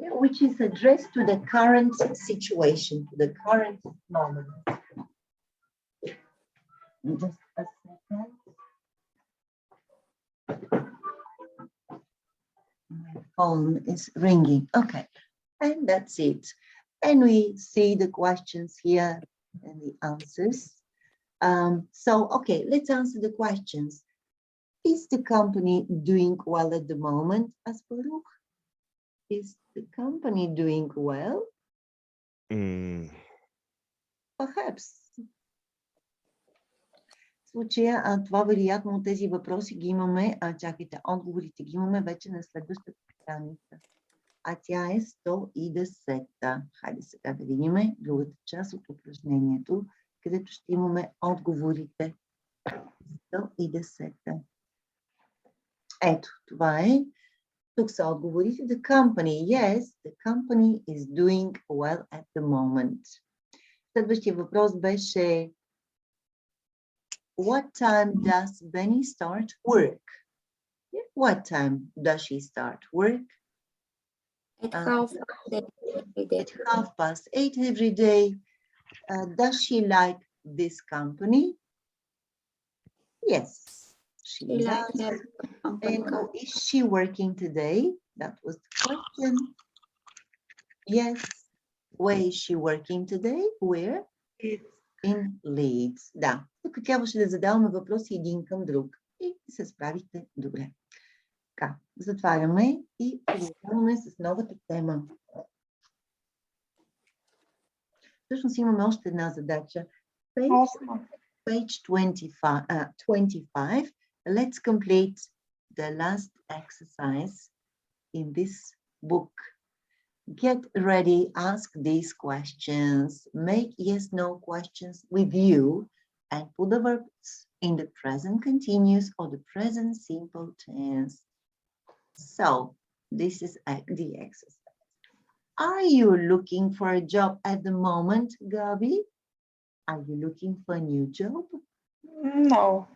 Which is addressed to the current situation, to the current moment. Just a second. My phone is ringing. Okay, and that's it. And we see the questions here and the answers. So, okay, let's answer the questions. Is the company doing well at the moment, Asparuch? Is the company doing well? Perhaps. В случая, това вероятно от тези въпроси ги имаме, чакайте, отговорите ги имаме вече на следващата страница. А тя е 110. Хайде сега да видим другата част от упражнението, където ще имаме отговорите. 110. Ето, това е. Тук са отговорите. The company, yes, the company is doing well at the moment. Следващия въпрос беше What time does Benny start work? What time does she start work? At half past 8 every At 8 every day. day. Does she like this company? Yes, she Like does. her company. And is she working today? That was the question. Yes. Where is she working today? Where? In Leeds. Да, тук трябваше да задаваме въпроси един към друг. И се справихте добре. Така, затваряме и продължаваме с новата тема. Всъщност имаме още една задача. Page 25. Let's complete the last exercise in this book. Get ready, ask these questions, make yes-no questions with you, and put the verbs in the present continuous or the present simple tense. So, this is the exercise. Are you looking for a job at the moment, Gabi? Are you looking for a new job? No,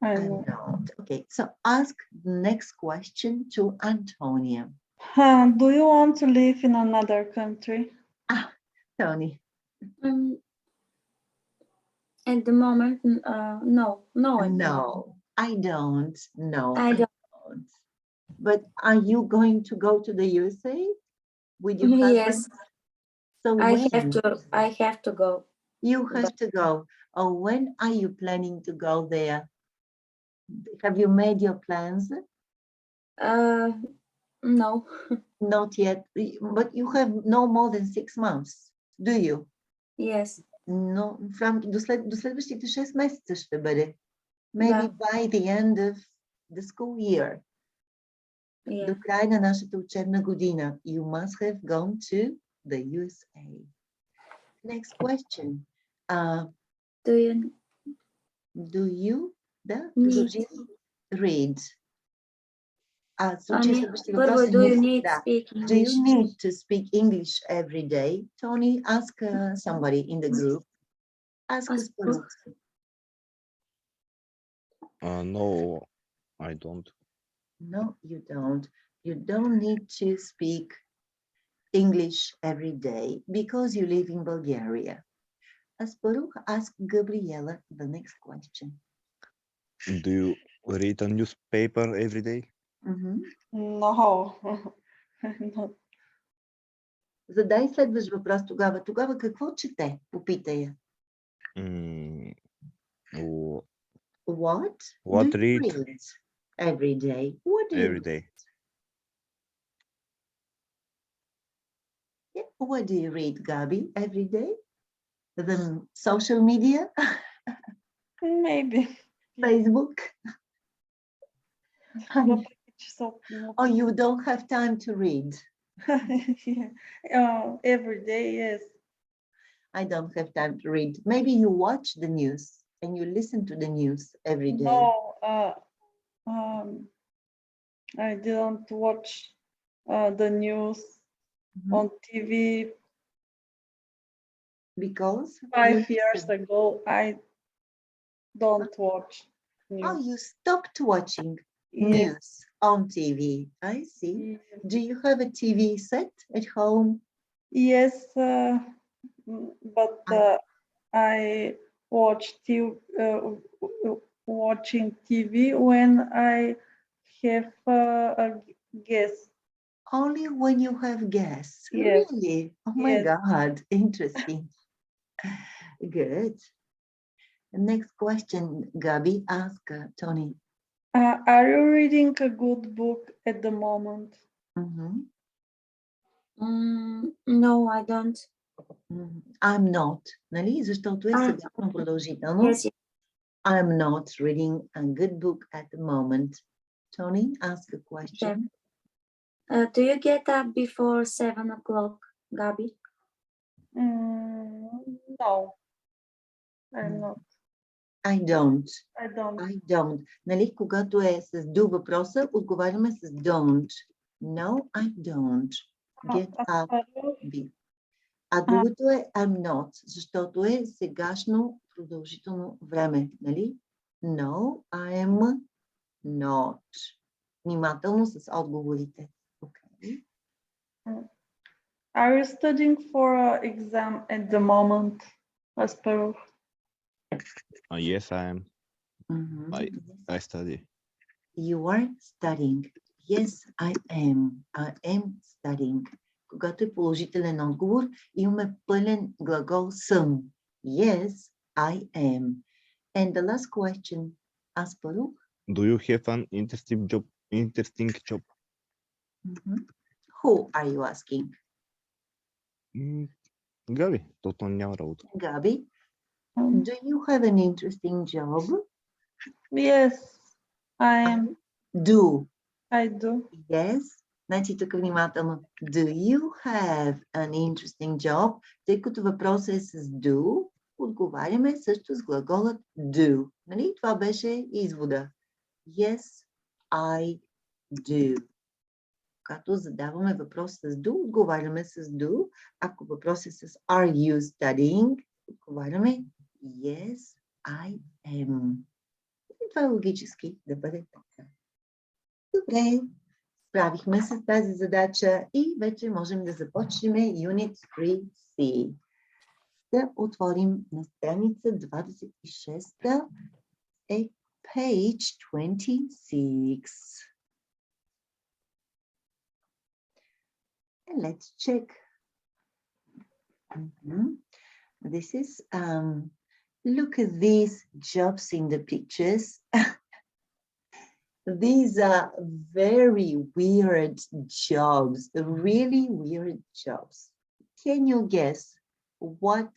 I'm not. Okay, so ask the next question to Antonia. Do you want to live in another country? Tony. At the moment, no. No, I don't. No, I don't. But are you going to go to the USA with your husband? Yes, So I when? have to go. You have to go. Oh, when are you planning to go there? Have you made your plans? No. Not yet, but you have no more than 6 months, do you? Yes. No, до следващите 6 месеца ще бъде. Maybe by the end of the school year. Yeah. До края на нашата учебна година. You must have gone to the USA. Next question. Do you read? Първо, do you need to speak English? Do you need to speak English every day? Tony, ask somebody in the group. Ask us. No, I don't. No, you don't. You don't need to speak English every day because you live in Bulgaria. Asparuch, ask Gabriela the next question. Do you read a newspaper every day? No. No. Задай следващ въпрос тогава. Тогава какво чете? Попитай я. What do you read every day? What do you every day? Yeah. What do you read, Gabi, every day? The social media? Maybe. Facebook? No. Oh, you don't have time to read? Every day, yes. I don't have time to read. Maybe you watch the news and you listen to the news every day. No, I didn't watch the news on TV. Because 5 years ago, I don't watch news. Oh, you stopped watching news on TV. I see. Yes. Do you have a TV set at home? Yes, but I watching TV when I have a guest. Only when you have guests. Yes. Really? Oh my Yes. God, interesting. Good. The next question, Gabi, ask Tony. Are you reading a good book at the moment? Mhm. No, I don't. I'm not. Нали? Защото е сегашно продължително. Yes, yes. I'm not reading a good book at the moment. Tony, ask a question. Do you get up before 7 o'clock, Gabi? No, I'm not. I don't. I don't. I don't. Нали, когато е с do въпроса, отговаряме с don't. No, I don't get up. А другото е I'm not, защото е сегашно продължително време. Нали? No, I'm not. Внимателно с отговорите. Okay. Are you studying for an exam at the moment, Asparuh? Yes, I am. Mhm. I study. You are studying. Yes, I am. I am studying. Когато е положителен отговор, имаме пълен глагол съм. Yes, I am. And the last question, Asparuh. Do you have an interesting job? Who are you asking? Габи, то няма работа. Gabi, do you have an interesting job? Yes, I am. Do. I do. Yes. Значи тук внимателно. Do you have an interesting job? Тъй като въпросът е с do, отговаряме също с глаголът do. Нали? Това беше извода. Yes, I do. Когато задаваме въпрос с do, отговаряме с do. Ако въпрос е с are you studying, отговаряме yes, I am. И това е логически да бъде така. Добре, справихме се с тази задача и вече можем да започнем Unit 3C. Да отворим на страница 26, е page 26. And let's check. This is, look at these jobs in the pictures. These are very weird jobs, really weird jobs. Can you guess what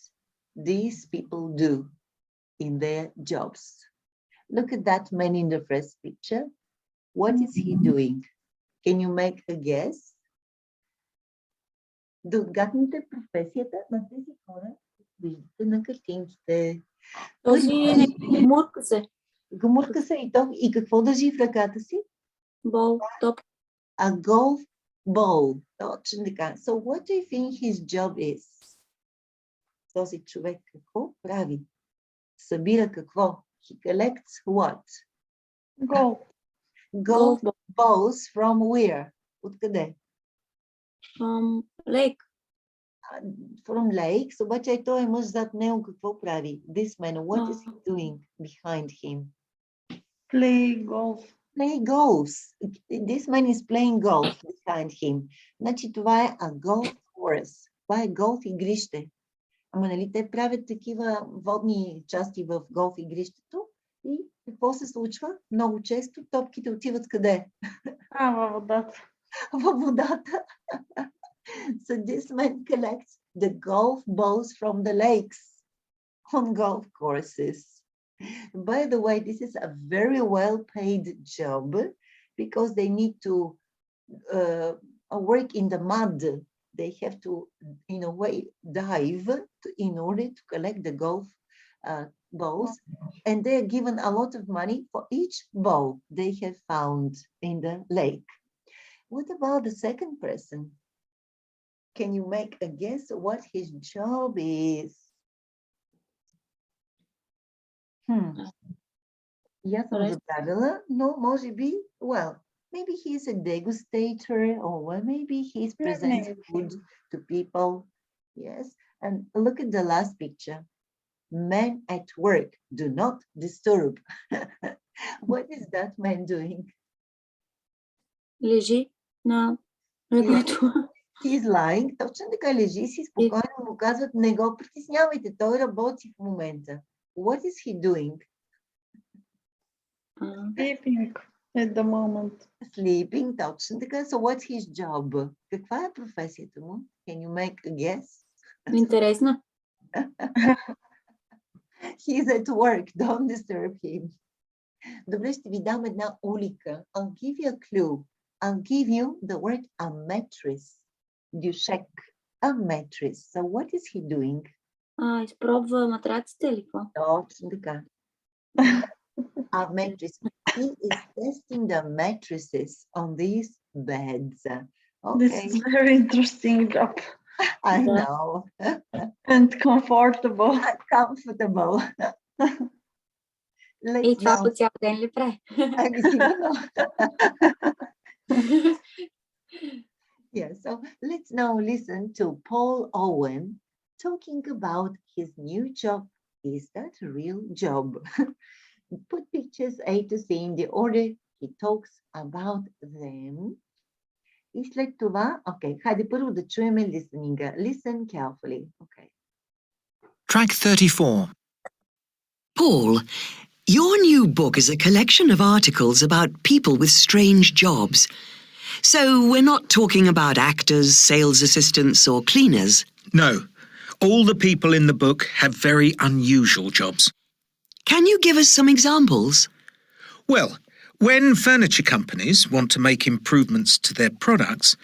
these people do in their jobs? Look at that man in the first picture. What is he doing? Can you make a guess? Да отгаднете професията на тези хора, виждате на картинките. Този гмурка се. Гмурка се и какво държи в ръката си? Бол, топ. A golf ball. Точно така. So what do you think his job is? Този човек какво прави? Събира какво? He collects what? Golf. Golf balls from where? Откъде? Lake. From lakes. Обаче той е мъж зад него какво прави? This man, what is he doing behind him? Play golf. Play golf. This man is playing golf behind him. Значи това е a golf course. Това е голф игрище. Ама нали те правят такива водни части в голф игрището и какво се случва? Много често топките отиват къде? Във водата. Във водата. So this man collects the golf balls from the lakes on golf courses. By the way, this is a very well-paid job because they need to work in the mud. They have to, in a way, dive in order to collect the golf balls. And they're given a lot of money for each ball they have found in the lake. What about the second person? Can you make a guess what his job is? Я съм забравила, но може би, well, maybe he's a degustator or maybe he's presenting food to people. Yes, and look at the last picture. Men at work, do not disturb. What is that man doing? Лежи на Работува. He's lying. Точно така лежи си спокойно, му казват, не го притеснявайте, той работи в момента. What is he doing? Sleeping at the moment. Sleeping, точно така. So what's his job? Каква е професията му? Can you make a guess? Интересно. He's at work. Don't disturb him. Добре, ще ви дам една улика. I'll give you a clue. I'll give you the word a mattress. Дюшек. A mattress. So what is he doing? Изпробва матраците или какво? Точно така. A mattress. He is testing the mattresses on these beds. This Okay, is very interesting job I Yeah. know. and comfortable. Comfortable. И Let's това now. по цял ден ли прави? Ами сигурно. Yeah, so let's now listen to Paul Owen talking about his new job. Is that a real job? Put pictures A to C in the order he talks about them. И след това, хайде първо да чуем listening. Listen carefully. Okay. Track 34. Paul, your new book is a collection of articles about people with strange jobs. So we're not talking about actors, sales assistants, or cleaners. No, all the people in the book have very unusual jobs. Can you give us some examples? Well, when furniture companies want to make improvements to their products,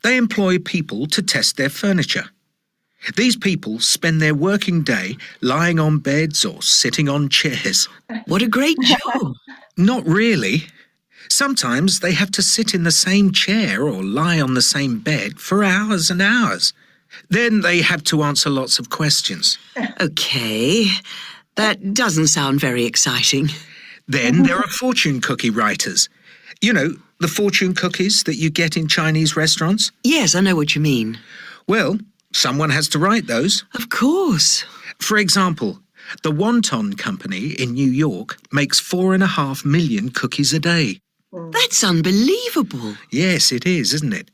they employ people to test their furniture. These people spend their working day lying on beds or sitting on chairs. What a great job! Not really. Sometimes they have to sit in the same chair or lie on the same bed for hours and hours. Then they have to answer lots of questions. Okay, that doesn't sound very exciting. Then there are fortune cookie writers. You know, the fortune cookies that you get in Chinese restaurants? Yes, I know what you mean. Well, someone has to write those. Of course. For example, the Wonton Company in New York makes 4.5 million cookies a day. That's unbelievable. Yes, it is, isn't it?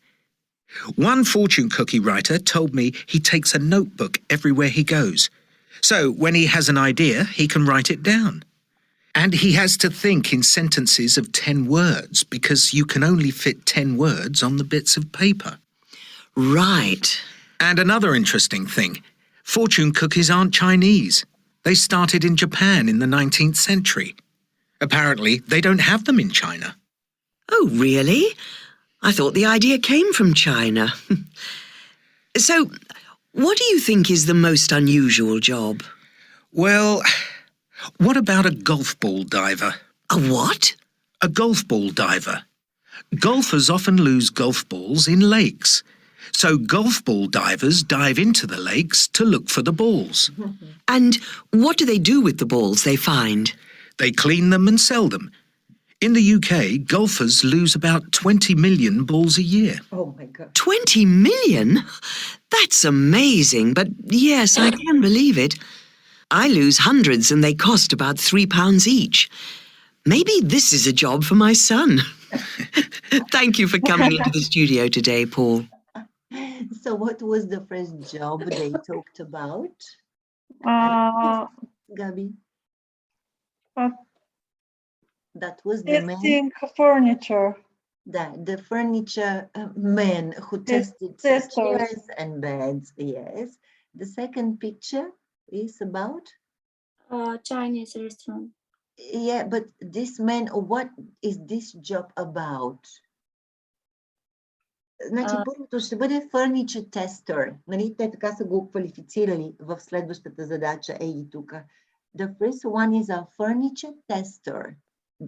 One fortune cookie writer told me he takes a notebook everywhere he goes. So when he has an idea, he can write it down. And he has to think in sentences of 10 words because you can only fit 10 words on the bits of paper. Right. And another interesting thing, fortune cookies aren't Chinese. They started in Japan in the 19th century. Apparently, they don't have them in China. Oh, really? I thought the idea came from China. So, what do you think is the most unusual job? Well, what about a golf ball diver? A what? A golf ball diver. Golfers often lose golf balls in lakes. So golf ball divers dive into the lakes to look for the balls. And what do they do with the balls they find? They clean them and sell them. In the UK, golfers lose about 20 million balls a year. Oh my God. 20 million? That's amazing, but yes, I can believe it. I lose hundreds and they cost about £3 each. Maybe this is a job for my son. Thank you for coming into the studio today, Paul. So what was the first job they talked about? Gabi? That was the man, Testing furniture. the furniture man who tested testers. chairs and beds. Yes. The second picture is about? Chinese restaurant. Yeah, but this man, what is this job about? Значи, първото ще бъде furniture tester. Нали? Те така са го квалифицирали в следващата задача. Ей, тук. The first one is a furniture tester.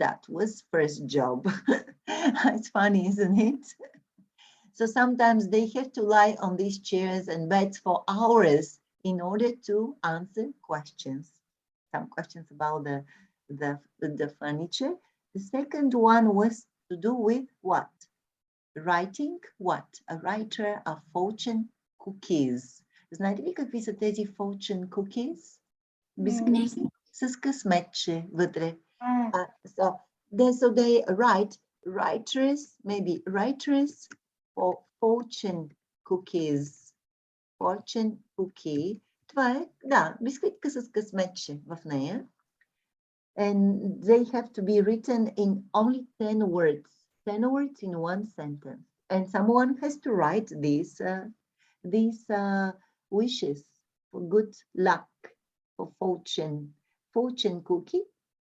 That was first job. It's funny, isn't it? So sometimes they have to lie on these chairs and beds for hours in order to answer questions. Some questions about the furniture. The second one was to do with what? Writing what? A writer of fortune cookies. Знаете ли какви са тези fortune cookies? Бисквити с късметче вътре. So they write writers, maybe writers for fortune cookies. Fortune cookie. Това е, да, бисквитка с късметче в нея. And they have to be written in only 10 words. 10 words in one sentence. And someone has to write these wishes for good luck, for fortune. Fortune cookie.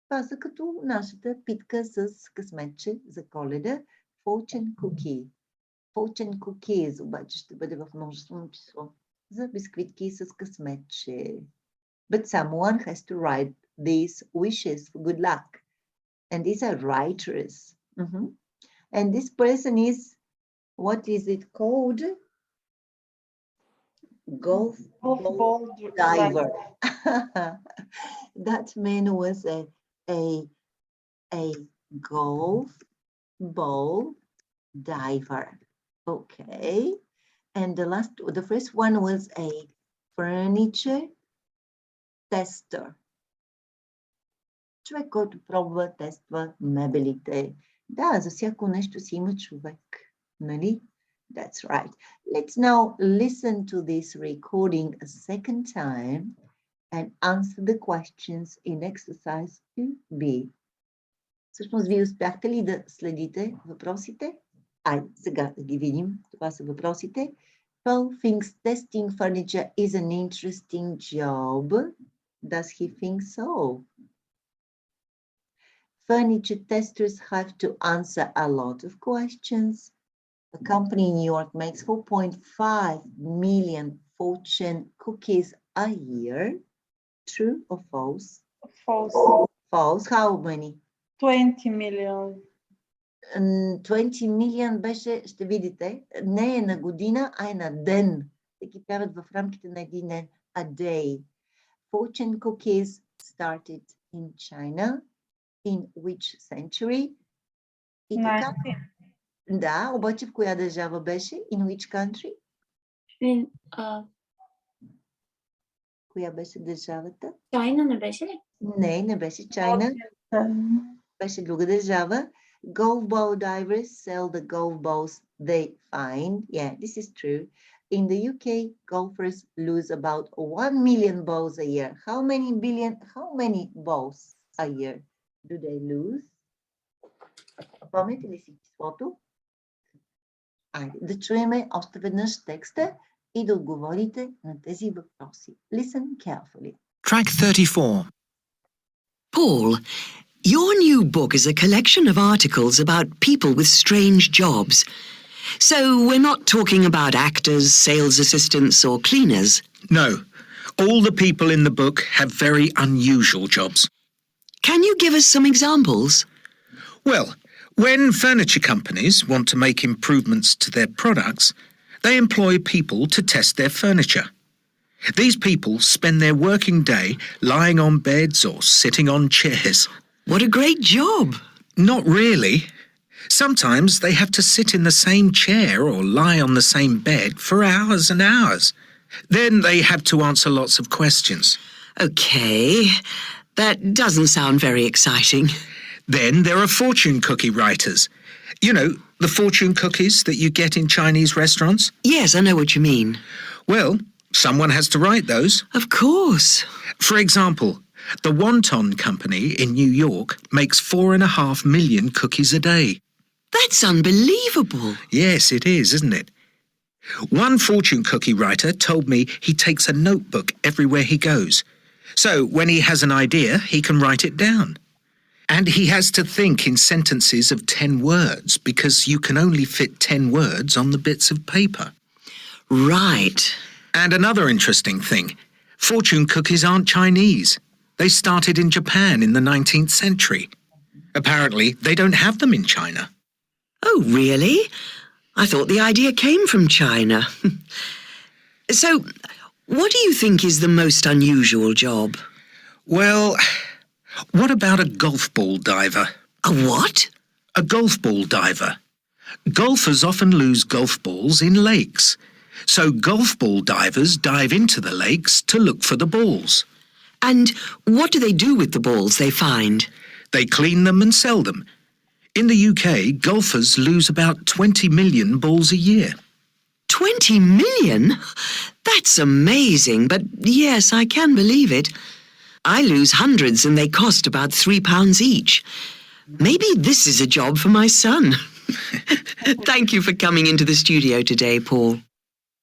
Това са като нашата питка с късметче за Коледа. Fortune cookie. Fortune cookies обаче ще бъде в множествено число за бисквитки с късметче. But someone has to write these wishes for good luck. And these are writers. And this person is, what is it called? Golf ball diver. That man was a golf ball diver. Okay. And the first one was a furniture tester. Човек, който пробва, тества мебелите. Да, за всяко нещо си има човек. Нали? That's right. Let's now listen to this recording a second time and answer the questions in exercise 2B. Всъщност, вие успяхте ли да следите въпросите? Айде, сега да ги видим. Това са въпросите. Paul thinks testing furniture is an interesting job. Does he think so? Furniture testers have to answer a lot of questions. A company in New York makes 4.5 million fortune cookies a year. True or false? False. False. How many? 20 million. 20 million беше, ще видите, не е на година, а е на ден. Те ги правят в рамките на един ден. A day. Fortune cookies started in China. In which century? И така. Да, обаче в коя държава беше? In which country? In Коя беше държавата? China не беше ли? Не беше China. Беше друга държава. Golf ball divers sell the golf balls they find. Yeah, this is true. In the UK, golfers lose about 1 million balls a year. How many balls a year do they lose? Помните ли си числото? Айде да чуеме още веднъж текста и да отговорите на тези въпроси. Listen carefully. Track 34. Paul, your new book is a collection of articles about people with strange jobs. So we're not talking about actors, sales assistants, or cleaners. No, all the people in the book have very unusual jobs. Can you give us some examples? Well, when furniture companies want to make improvements to their products, they employ people to test their furniture. These people spend their working day lying on beds or sitting on chairs. What a great job! Not really. Sometimes they have to sit in the same chair or lie on the same bed for hours and hours. Then they have to answer lots of questions. Okay, that doesn't sound very exciting. Then there are fortune cookie writers. You know, the fortune cookies that you get in Chinese restaurants? Yes, I know what you mean. Well, someone has to write those. Of course. For example, the Wonton Company in New York makes 4.5 million cookies a day. That's unbelievable. Yes, it is, isn't it? One fortune cookie writer told me he takes a notebook everywhere he goes. So when he has an idea, he can write it down. And he has to think in sentences of 10 words because you can only fit 10 words on the bits of paper. Right. And another interesting thing, fortune cookies aren't Chinese. They started in Japan in the 19th century. Apparently, they don't have them in China. Oh, really? I thought the idea came from China. So, what do you think is the most unusual job? Well, what about a golf ball diver? A what? A golf ball diver. Golfers often lose golf balls in lakes. So golf ball divers dive into the lakes to look for the balls. And what do they do with the balls they find? They clean them and sell them. In the UK, golfers lose about 20 million balls a year. 20 million? That's amazing, but yes, I can believe it. I lose hundreds and they cost about £3 each. Maybe this is a job for my son. Thank you for coming into the studio today, Paul.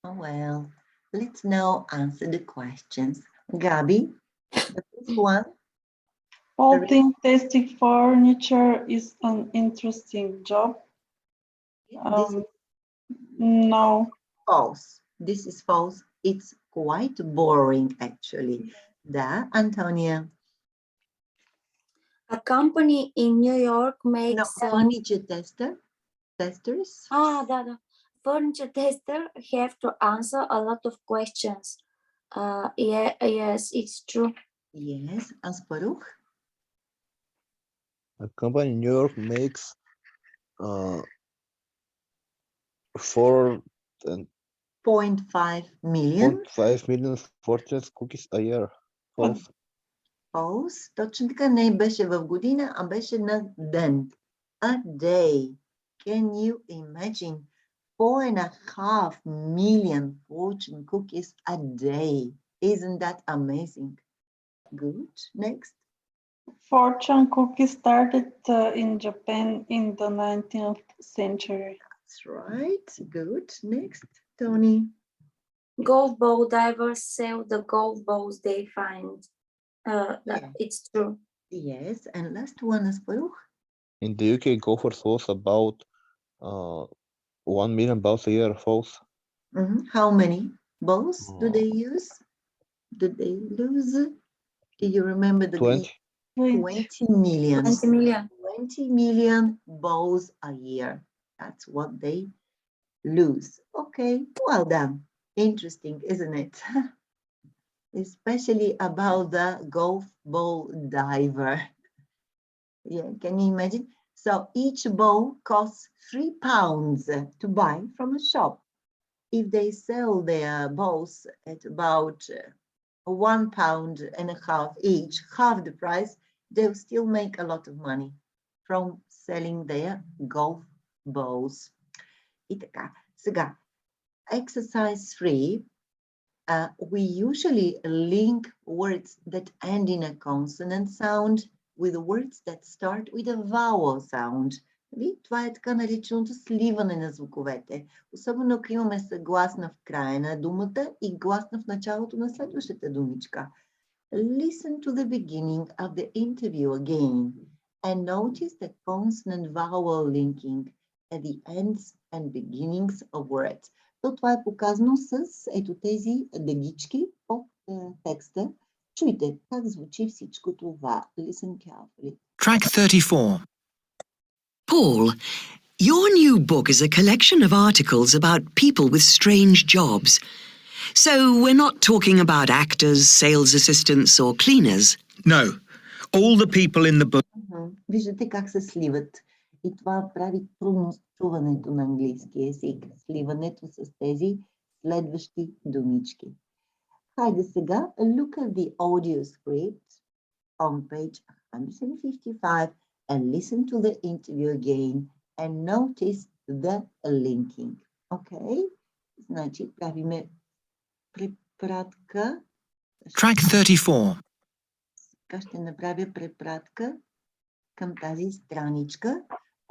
Oh, well, let's now answer the questions. Gabi, the first one. Paul think testing furniture is an interesting job. This is No. false. This is false. It's quite boring, actually. Da, Antonia? A company in New York No, makes furniture testers. the furniture tester have to answer a lot of questions. Yes, it's true. Yes, Asparuch. A company in New York makes 4.5 million. million fortress cookies a year. False. False. Точно така, не беше в година, а беше на ден. A day. Can you imagine 4.5 million fortune cookies a day? Isn't that amazing? Good. Next. Fortune cookies started in Japan in the 19th century. That's right. Good. Next. Tony. Golf ball divers sell the golf balls they find. It's true. Yes. And last one is Baruch. In the UK, golfers lose about 1 million balls a year. False. How many balls do they use? Do they lose? Do you remember the 20. 20 million. 20 million. 20 million balls a year. That's what they lose. Okay, well done. Interesting, isn't it? Especially about the golf ball diver. Yeah, can you imagine? So each ball costs £3 to buy from a shop. If they sell their balls at about £1.50 each, half the price, they'll still make a lot of money from selling their golf balls. И така, сега, exercise 3, we usually link words that end in a consonant sound with words that start with a vowel sound. Това е така нареченото сливане на звуковете. Особено ако имаме съгласна в края на думата и гласна в началото на следващата думичка. Listen to the beginning of the interview again and notice the consonant vowel linking at the ends and beginnings of words. То това е показано с ето тези дъгички от текста. Чуйте как звучи всичко това. Listen carefully. Track 34. Paul, your new book is a collection of articles about people with strange jobs. So we're not talking about actors, sales assistants or cleaners. No, all the people in the book. Виждате как се сливат. И това прави трудно чуването на английски език. Сливането с тези следващи думички. Хайде сега, look at the audio script on page 155 and listen to the interview again and notice the linking. Okay? Значи правиме препратка. Track 34. Сега ще направя препратка към тази страничка.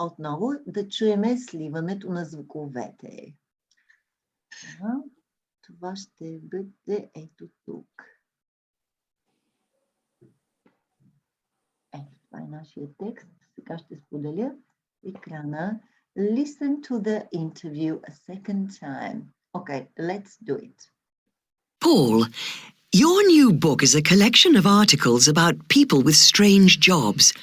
Отново да чуеме сливането на звуковете. Това ще бъде ето тук. Ето, това е нашия текст. Сега ще споделя екрана. Listen to the interview a second time. Okay, let's do it. Paul, your new book is a collection of articles about people with strange jobs.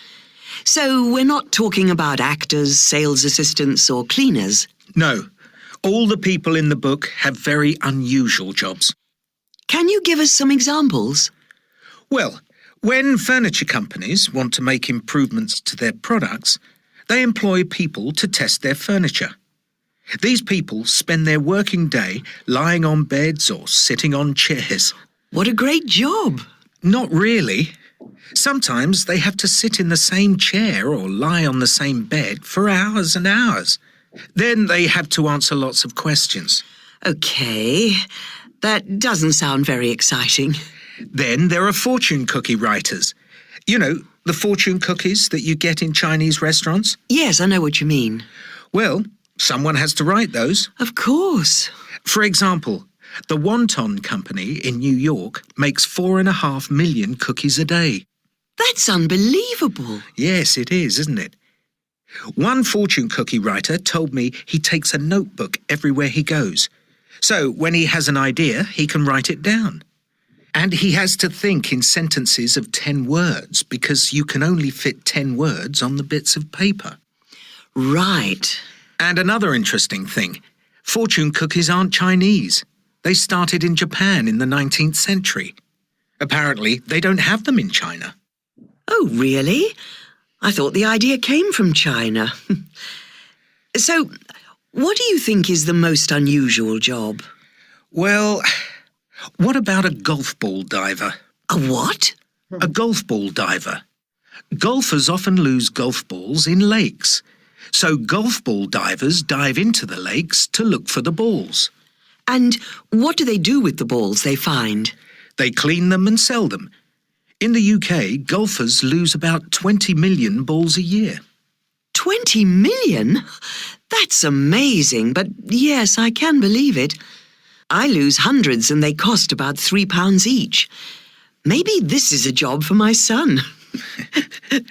So we're not talking about actors, sales assistants or cleaners. No, all the people in the book have very unusual jobs. Can you give us some examples? Well, when furniture companies want to make improvements to their products, they employ people to test their furniture. These people spend their working day lying on beds or sitting on chairs. What a great job! Not really. Sometimes they have to sit in the same chair or lie on the same bed for hours and hours. Then they have to answer lots of questions. Okay, that doesn't sound very exciting. Then there are fortune cookie writers. You know, the fortune cookies that you get in Chinese restaurants? Yes, I know what you mean. Well, someone has to write those. Of course. For example, the Wonton Company in New York makes 4.5 million cookies a day. That's unbelievable. Yes, it is, isn't it? One fortune cookie writer told me he takes a notebook everywhere he goes. So when he has an idea, he can write it down. And he has to think in sentences of 10 words because you can only fit 10 words on the bits of paper. Right. And another interesting thing, fortune cookies aren't Chinese. They started in Japan in the 19th century. Apparently, they don't have them in China. Oh, really? I thought the idea came from China. So, what do you think is the most unusual job? Well, what about a golf ball diver? A what? A golf ball diver. Golfers often lose golf balls in lakes. So golf ball divers dive into the lakes to look for the balls. And what do they do with the balls they find? They clean them and sell them. In the UK, golfers lose about 20 million balls a year. 20 million? That's amazing, but yes, I can believe it. I lose hundreds and they cost about £3 each. Maybe this is a job for my son.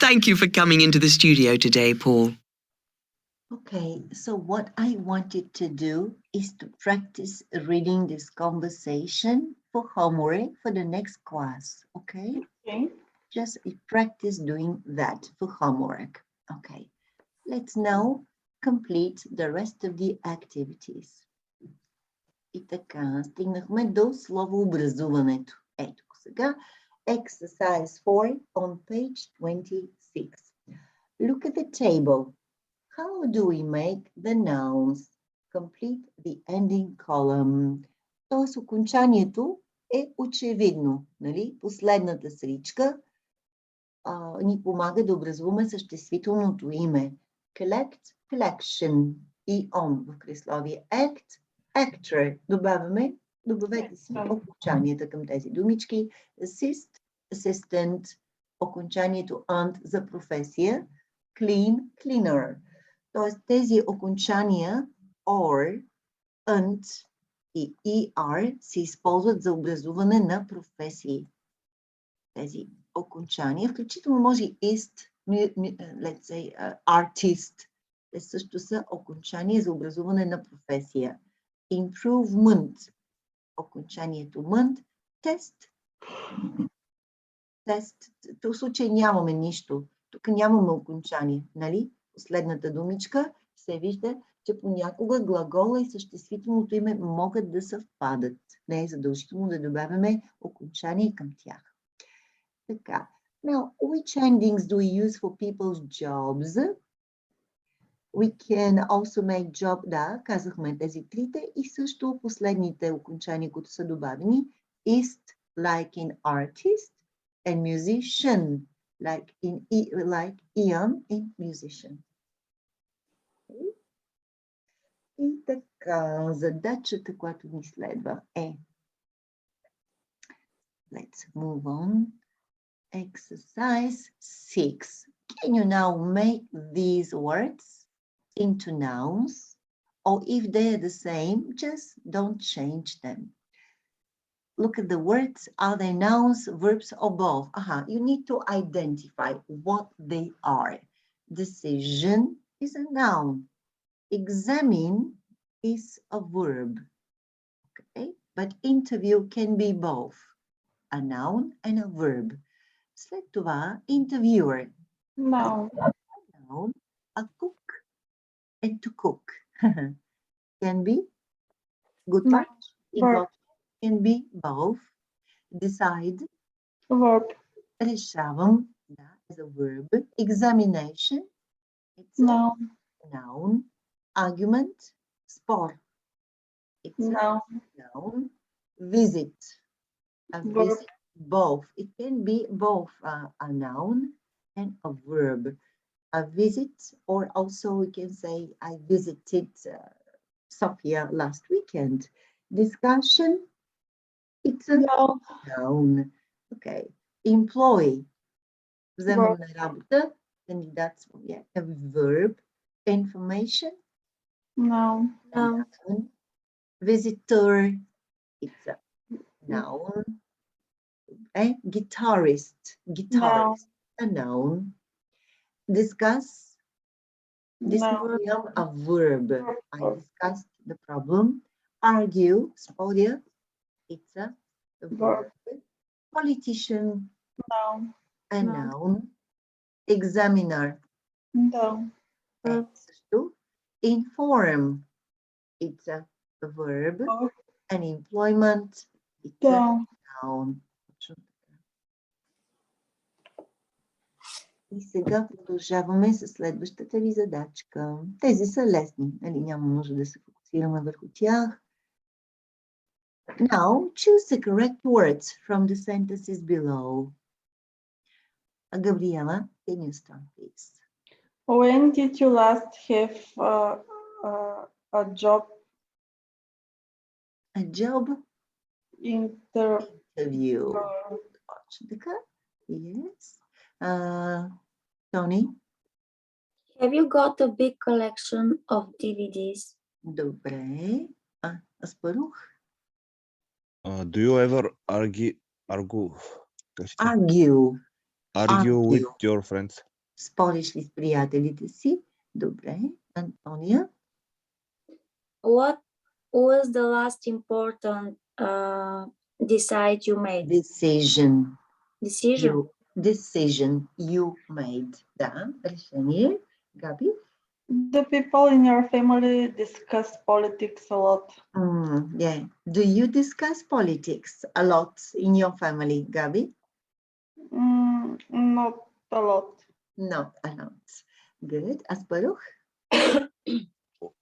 Thank you for coming into the studio today, Paul. Okay, so what I wanted to do is to practice reading this conversation for homework for the next class, okay? Okay. Just practice doing that for homework. Okay, let's now complete the rest of the activities. И така, стигнахме до словообразуването. Ето го сега. Exercise 4 on page 26. Look at the table. How do we make the nouns? Complete the ending column. Тоест, окончанието е очевидно. Нали? Последната сричка ни помага да образуваме съществителното име. Collect, collection и on в кресловие. Act, actor. Добавете си окончанията към тези думички. Assist, assistant. Окончанието ant за професия. Clean, cleaner. Тоест тези окончания or, ant и er се използват за образуване на професии. Тези окончания, включително може ist, let's say, artist. Те също са окончания за образуване на професия. Improvement. Окончанието ment. Test. Тест. В случай нямаме нищо. Тук нямаме окончание, нали? Последната думичка се вижда, че понякога глагола и съществителното име могат да съвпадат. Не е задължително да добавяме окончание към тях. Така. Now, which endings do we use for people's jobs? We can also make job, да, казахме тези трите и също последните окончания, които са добавени. Ist, like in artist, and musician, like Ian in musician. Okay. И така, задачата, която ни следва е, let's move on. Exercise 6. Can you now make these words into nouns? Or if they're the same, just don't change them. Look at the words. Are they nouns, verbs, or both? You need to identify what they are. Decision is a noun. Examine is a verb. Okay? But interview can be both a noun and a verb. След това, interviewer. Noun. Noun, a cook, and to cook. Can be готвач и Verb. can be both. Decide, Verb. решавам, да, is a verb. Examination, it's Noun. a noun. Argument, spor, it's Noun. a noun. Visit, a Verb. visit, both. It can be both a noun and a verb. A visit, or also we can say I visited Sofia last weekend. Discussion, it's a No. noun. Okay. Employ, вземам Verb. на работа, кандидат, yeah, a verb. Information, No. No. noun. Visitor, it's a noun. Guitarist, No. a noun. Discuss, this No. will become a verb. I Verb. discussed the problem. Argue, spodia, it's a verb. Verb. Politician, No. a No. noun. Examiner, No. Verb. също. Inform, it's a verb. Verb. And employment, it's a No. noun. И сега продължаваме с следващата ви задачка. Тези са лесни, нали? Няма нужда да се фокусираме върху тях. Now, choose the correct words from the sentences below. Gabriela, can you start, please? When did you last have a job A job interview? interview. Точно така. Yes. Tony? Have you got a big collection of DVDs? Добре. Аспарух? Do you ever argue Argue. with your friends? Спориш ли с приятелите си? Добре. Антония? What was the last important decide you made? Decision. Decision? Decision you made. Да, решение. Габи? Do people in your family discuss politics a lot? Yeah. Do you discuss politics a lot in your family, Gabi? Not a lot. Not a lot. Good. Asparuch?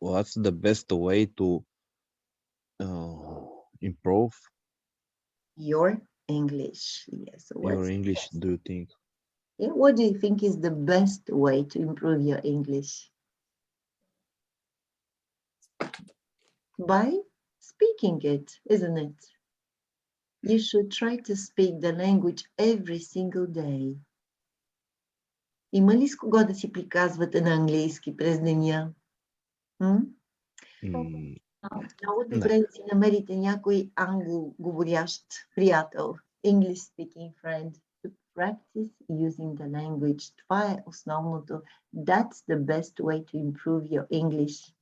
What's the best way to improve Your English. Yes. your English, do you think? Yeah, what do you think is the best way to improve your English? By speaking it, isn't it? You should try to speak the language every single day. Има ли с кого да си приказвате на английски през деня? Много добре да си намерите някой англоговорящ приятел, English speaking friend, to practice using the language. Това е основното. That's the best way to improve your English.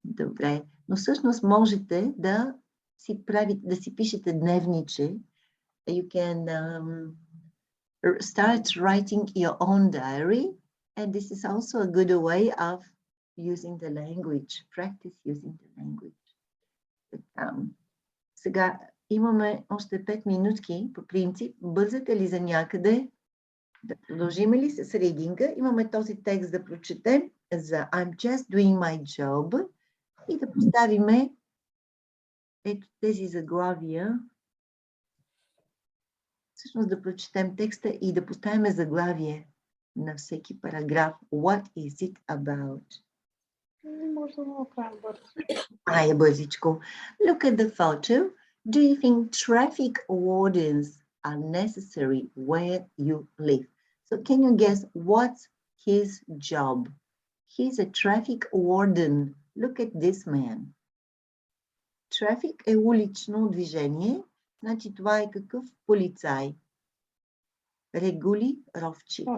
Добре. Но всъщност можете да си пишете дневниче. You can start writing your own diary, and this is also a good way of using the language, practice using the language. Сега имаме още 5 минутки, по принцип. Бързате ли за някъде? Да продължим ли с ридинга? Имаме този текст да прочетем за I'm just doing my job и да поставиме ето тези заглавия. Всъщност да прочетем текста и да поставим заглавие на всеки параграф. What is it about? Бързичко. Look at the photo. Do you think traffic wardens are necessary where you live? So can you guess what's his job? He's a traffic warden. Look at this man. Traffic е улично движение. Значи това е какъв полицай? Регулировчик.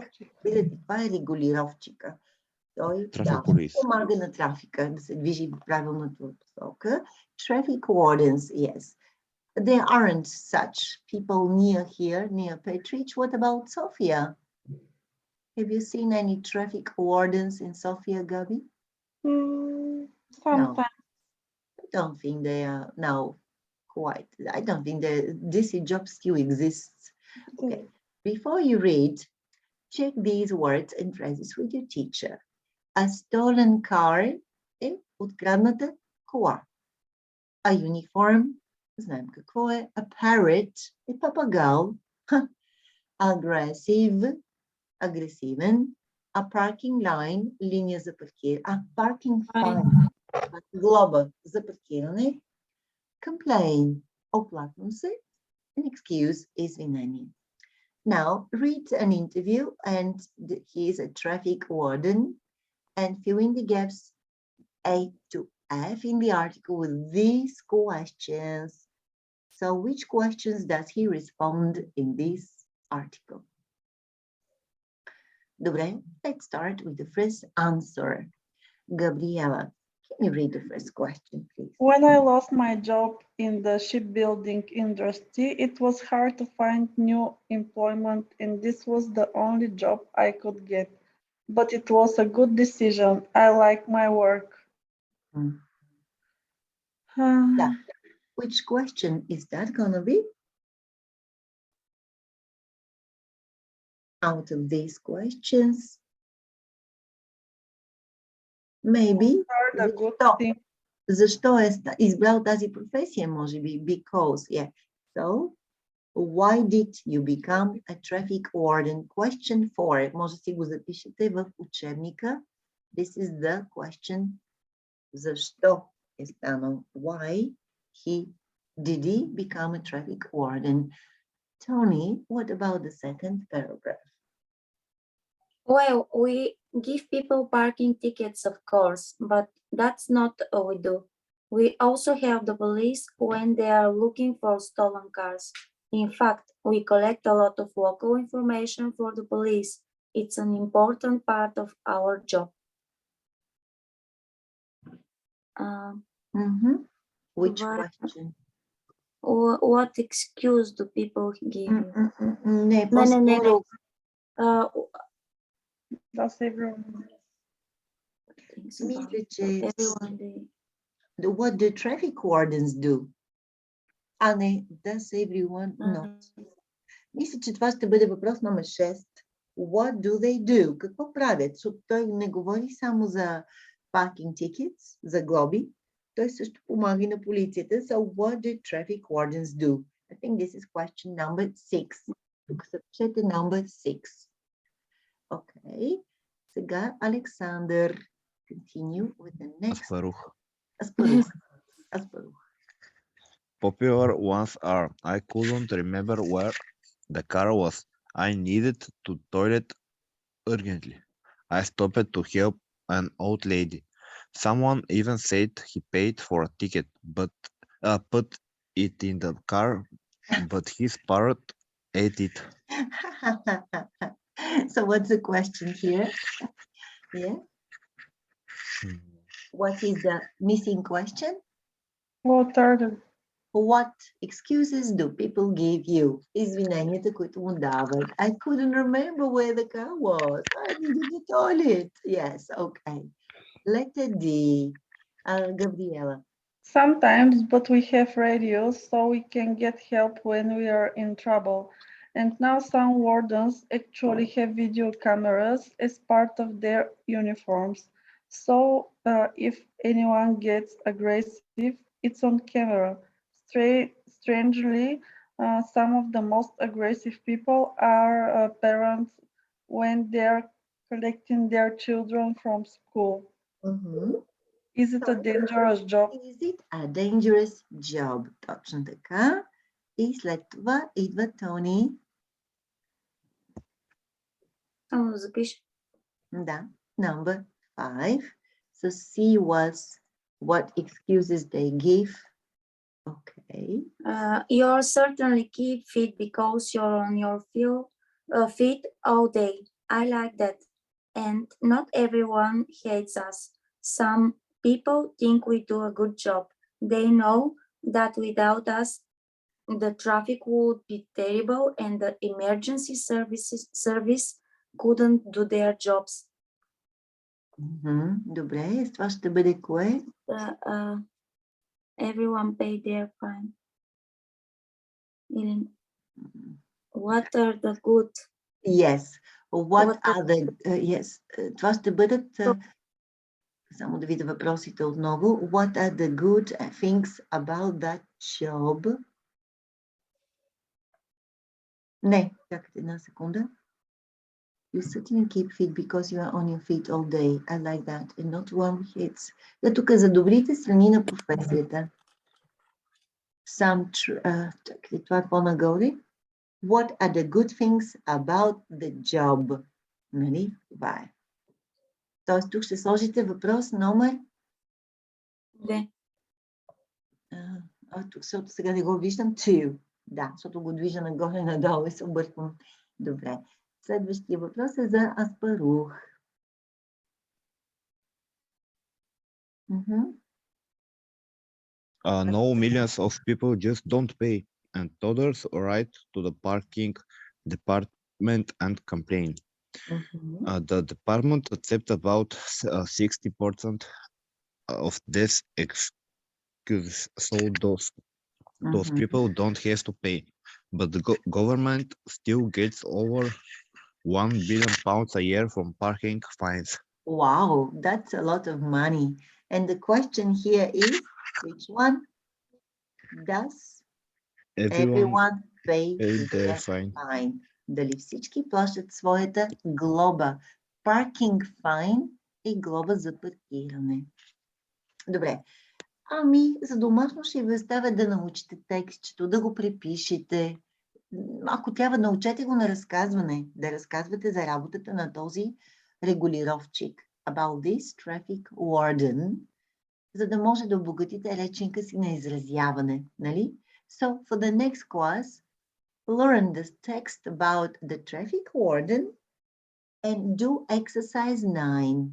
Видите, това е регулировчика. Той помага на трафика да се движи в правилната посока. Traffic wardens, yes. There aren't such people near here, near Petrich. What about Sofia? Have you seen any traffic wardens in Sofia, Gabi? Sometimes. No. I don't think they are now quite. I don't think this job still exists. Okay. Before you read, check these words and phrases with your teacher. A stolen car е открадната кола. A uniform, знаем какво е. A parrot е папагал. Aggressive, агресивен. A parking line, линия за паркиране. A parking fine. Глоба за паркиране. Complain. Оплаквам се. An excuse, извинение. Now read an interview and he is a traffic warden and fill in the gaps A to F in the article with these questions. So which questions does he respond in this article? Добре, let's start with the first answer. Gabriela, can you read the first question, please? When I lost my job in the shipbuilding industry, it was hard to find new employment, and this was the only job I could get. But it was a good decision. I like my work. Yeah. Which question is that gonna be? Out of these questions, maybe The good thing. Защо е избрал тази професия, може би? Because, yeah. So, why did you become a traffic warden? Question 4. Може да си го запишете в учебника. This is the question. Защо е станал? Why did he become a traffic warden? Tony, what about the second paragraph? Well, we give people parking tickets, of course, but that's not all we do. We also help the police when they are looking for stolen cars. In fact, we collect a lot of local information for the police. It's an important part of our job. Which But question? what excuse do people give you? Не, No, no, no, по-скоро Does everyone? Things мисля, about че everyone what do traffic wardens do? А не, does everyone not? Мисля, че това ще бъде въпрос номер 6. What do they do? Какво правят? Защото той не говори само за parking tickets, за глоби. Той също помага и на полицията. So what do traffic wardens do? I think this is question number 6. Тук се пишете number 6. Okay. Сега Александър. Continue with the next. Аспарух. Popular ones are, I couldn't remember where the car was. I needed to toilet urgently. I stopped to help an old lady. Someone even said he paid for a ticket, but put it in the car, but his parrot ate it. So what's the question here? Yeah. What is the missing question? What excuses do people give you? Извиненията, които му дават. I couldn't remember where the car was. I needed the toilet. Yes, okay. Letter D. Gabriela. Sometimes, but we have radios, so we can get help when we are in trouble. And now some wardens actually have video cameras as part of their uniforms. So if anyone gets aggressive, it's on camera. Strangely, some of the most aggressive people are parents when they're collecting their children from school. Is it a dangerous job? Is it a dangerous job? Точно така. И след това идва Тони. Запиш. Да, number 5. So C was what excuses they give. Okay. You'll certainly keep fit because you're on your feet all day. I like that. And not everyone hates us. Some people think we do a good job. They know that without us, the traffic would be terrible and the emergency service couldn't do their jobs. Добре, това ще бъде кое? Everyone pay their fine. What are the good? Yes. What are the... yes. Това ще бъдат... Само да видя въпросите отново. What are the good things about that job? Не, чакайте една секунда. You certainly keep fit because you are on your feet all day. I like that. And not one hits. Да, тук за добрите страни на професията. Това е по-нагоре. What are the good things about the job? Нали? Това е. Тоест тук ще сложите въпрос номер. Тук, защото сега не го виждам. Two. Да, защото го движа нагоре-надолу и се обърквам. Добре. Следващия въпрос е за Аспарух. No, millions of people just don't pay, and others write to the parking department and complain. The department accepts about 60% of this excuse, so those people don't have to pay. But the government still gets over £1 billion a year from parking fines. Wow, that's a lot of money. And the question here is, which one? Does everyone pay their fine? Дали всички плащат своята глоба? Parking fine и глоба за паркиране. Добре. Ами, за домашно ще ви оставя да научите текстчето, да го препишете. Ако трябва, научете го на разказване, да разказвате за работата на този регулировчик. About this traffic warden, за да може да обогатите речника си на изразяване, нали? So, for the next class, learn the text about the traffic warden and do exercise 9.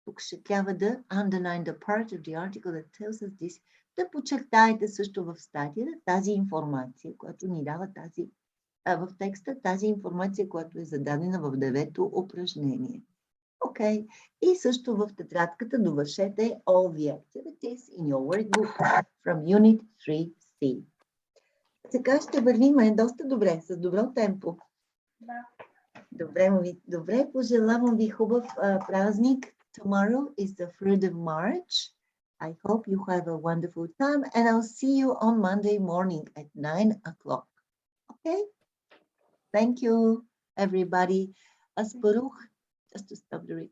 Тук ще трябва да underline the part of the article that tells us this, да подчертаете също в статията тази информация, която ни дава в текста, тази информация, която е зададена в 9-то упражнение. Окей. И също в тетрадката довършете all the activities in your workbook from Unit 3C. Сега ще вървим доста добре, с добро темпо. Да. Добре, пожелавам ви хубав празник. Tomorrow is the 3rd of March. I hope you have a wonderful time, and I'll see you on Monday morning at 9 o'clock. Okay? Thank you, everybody. Asparuch, just to stop the recording.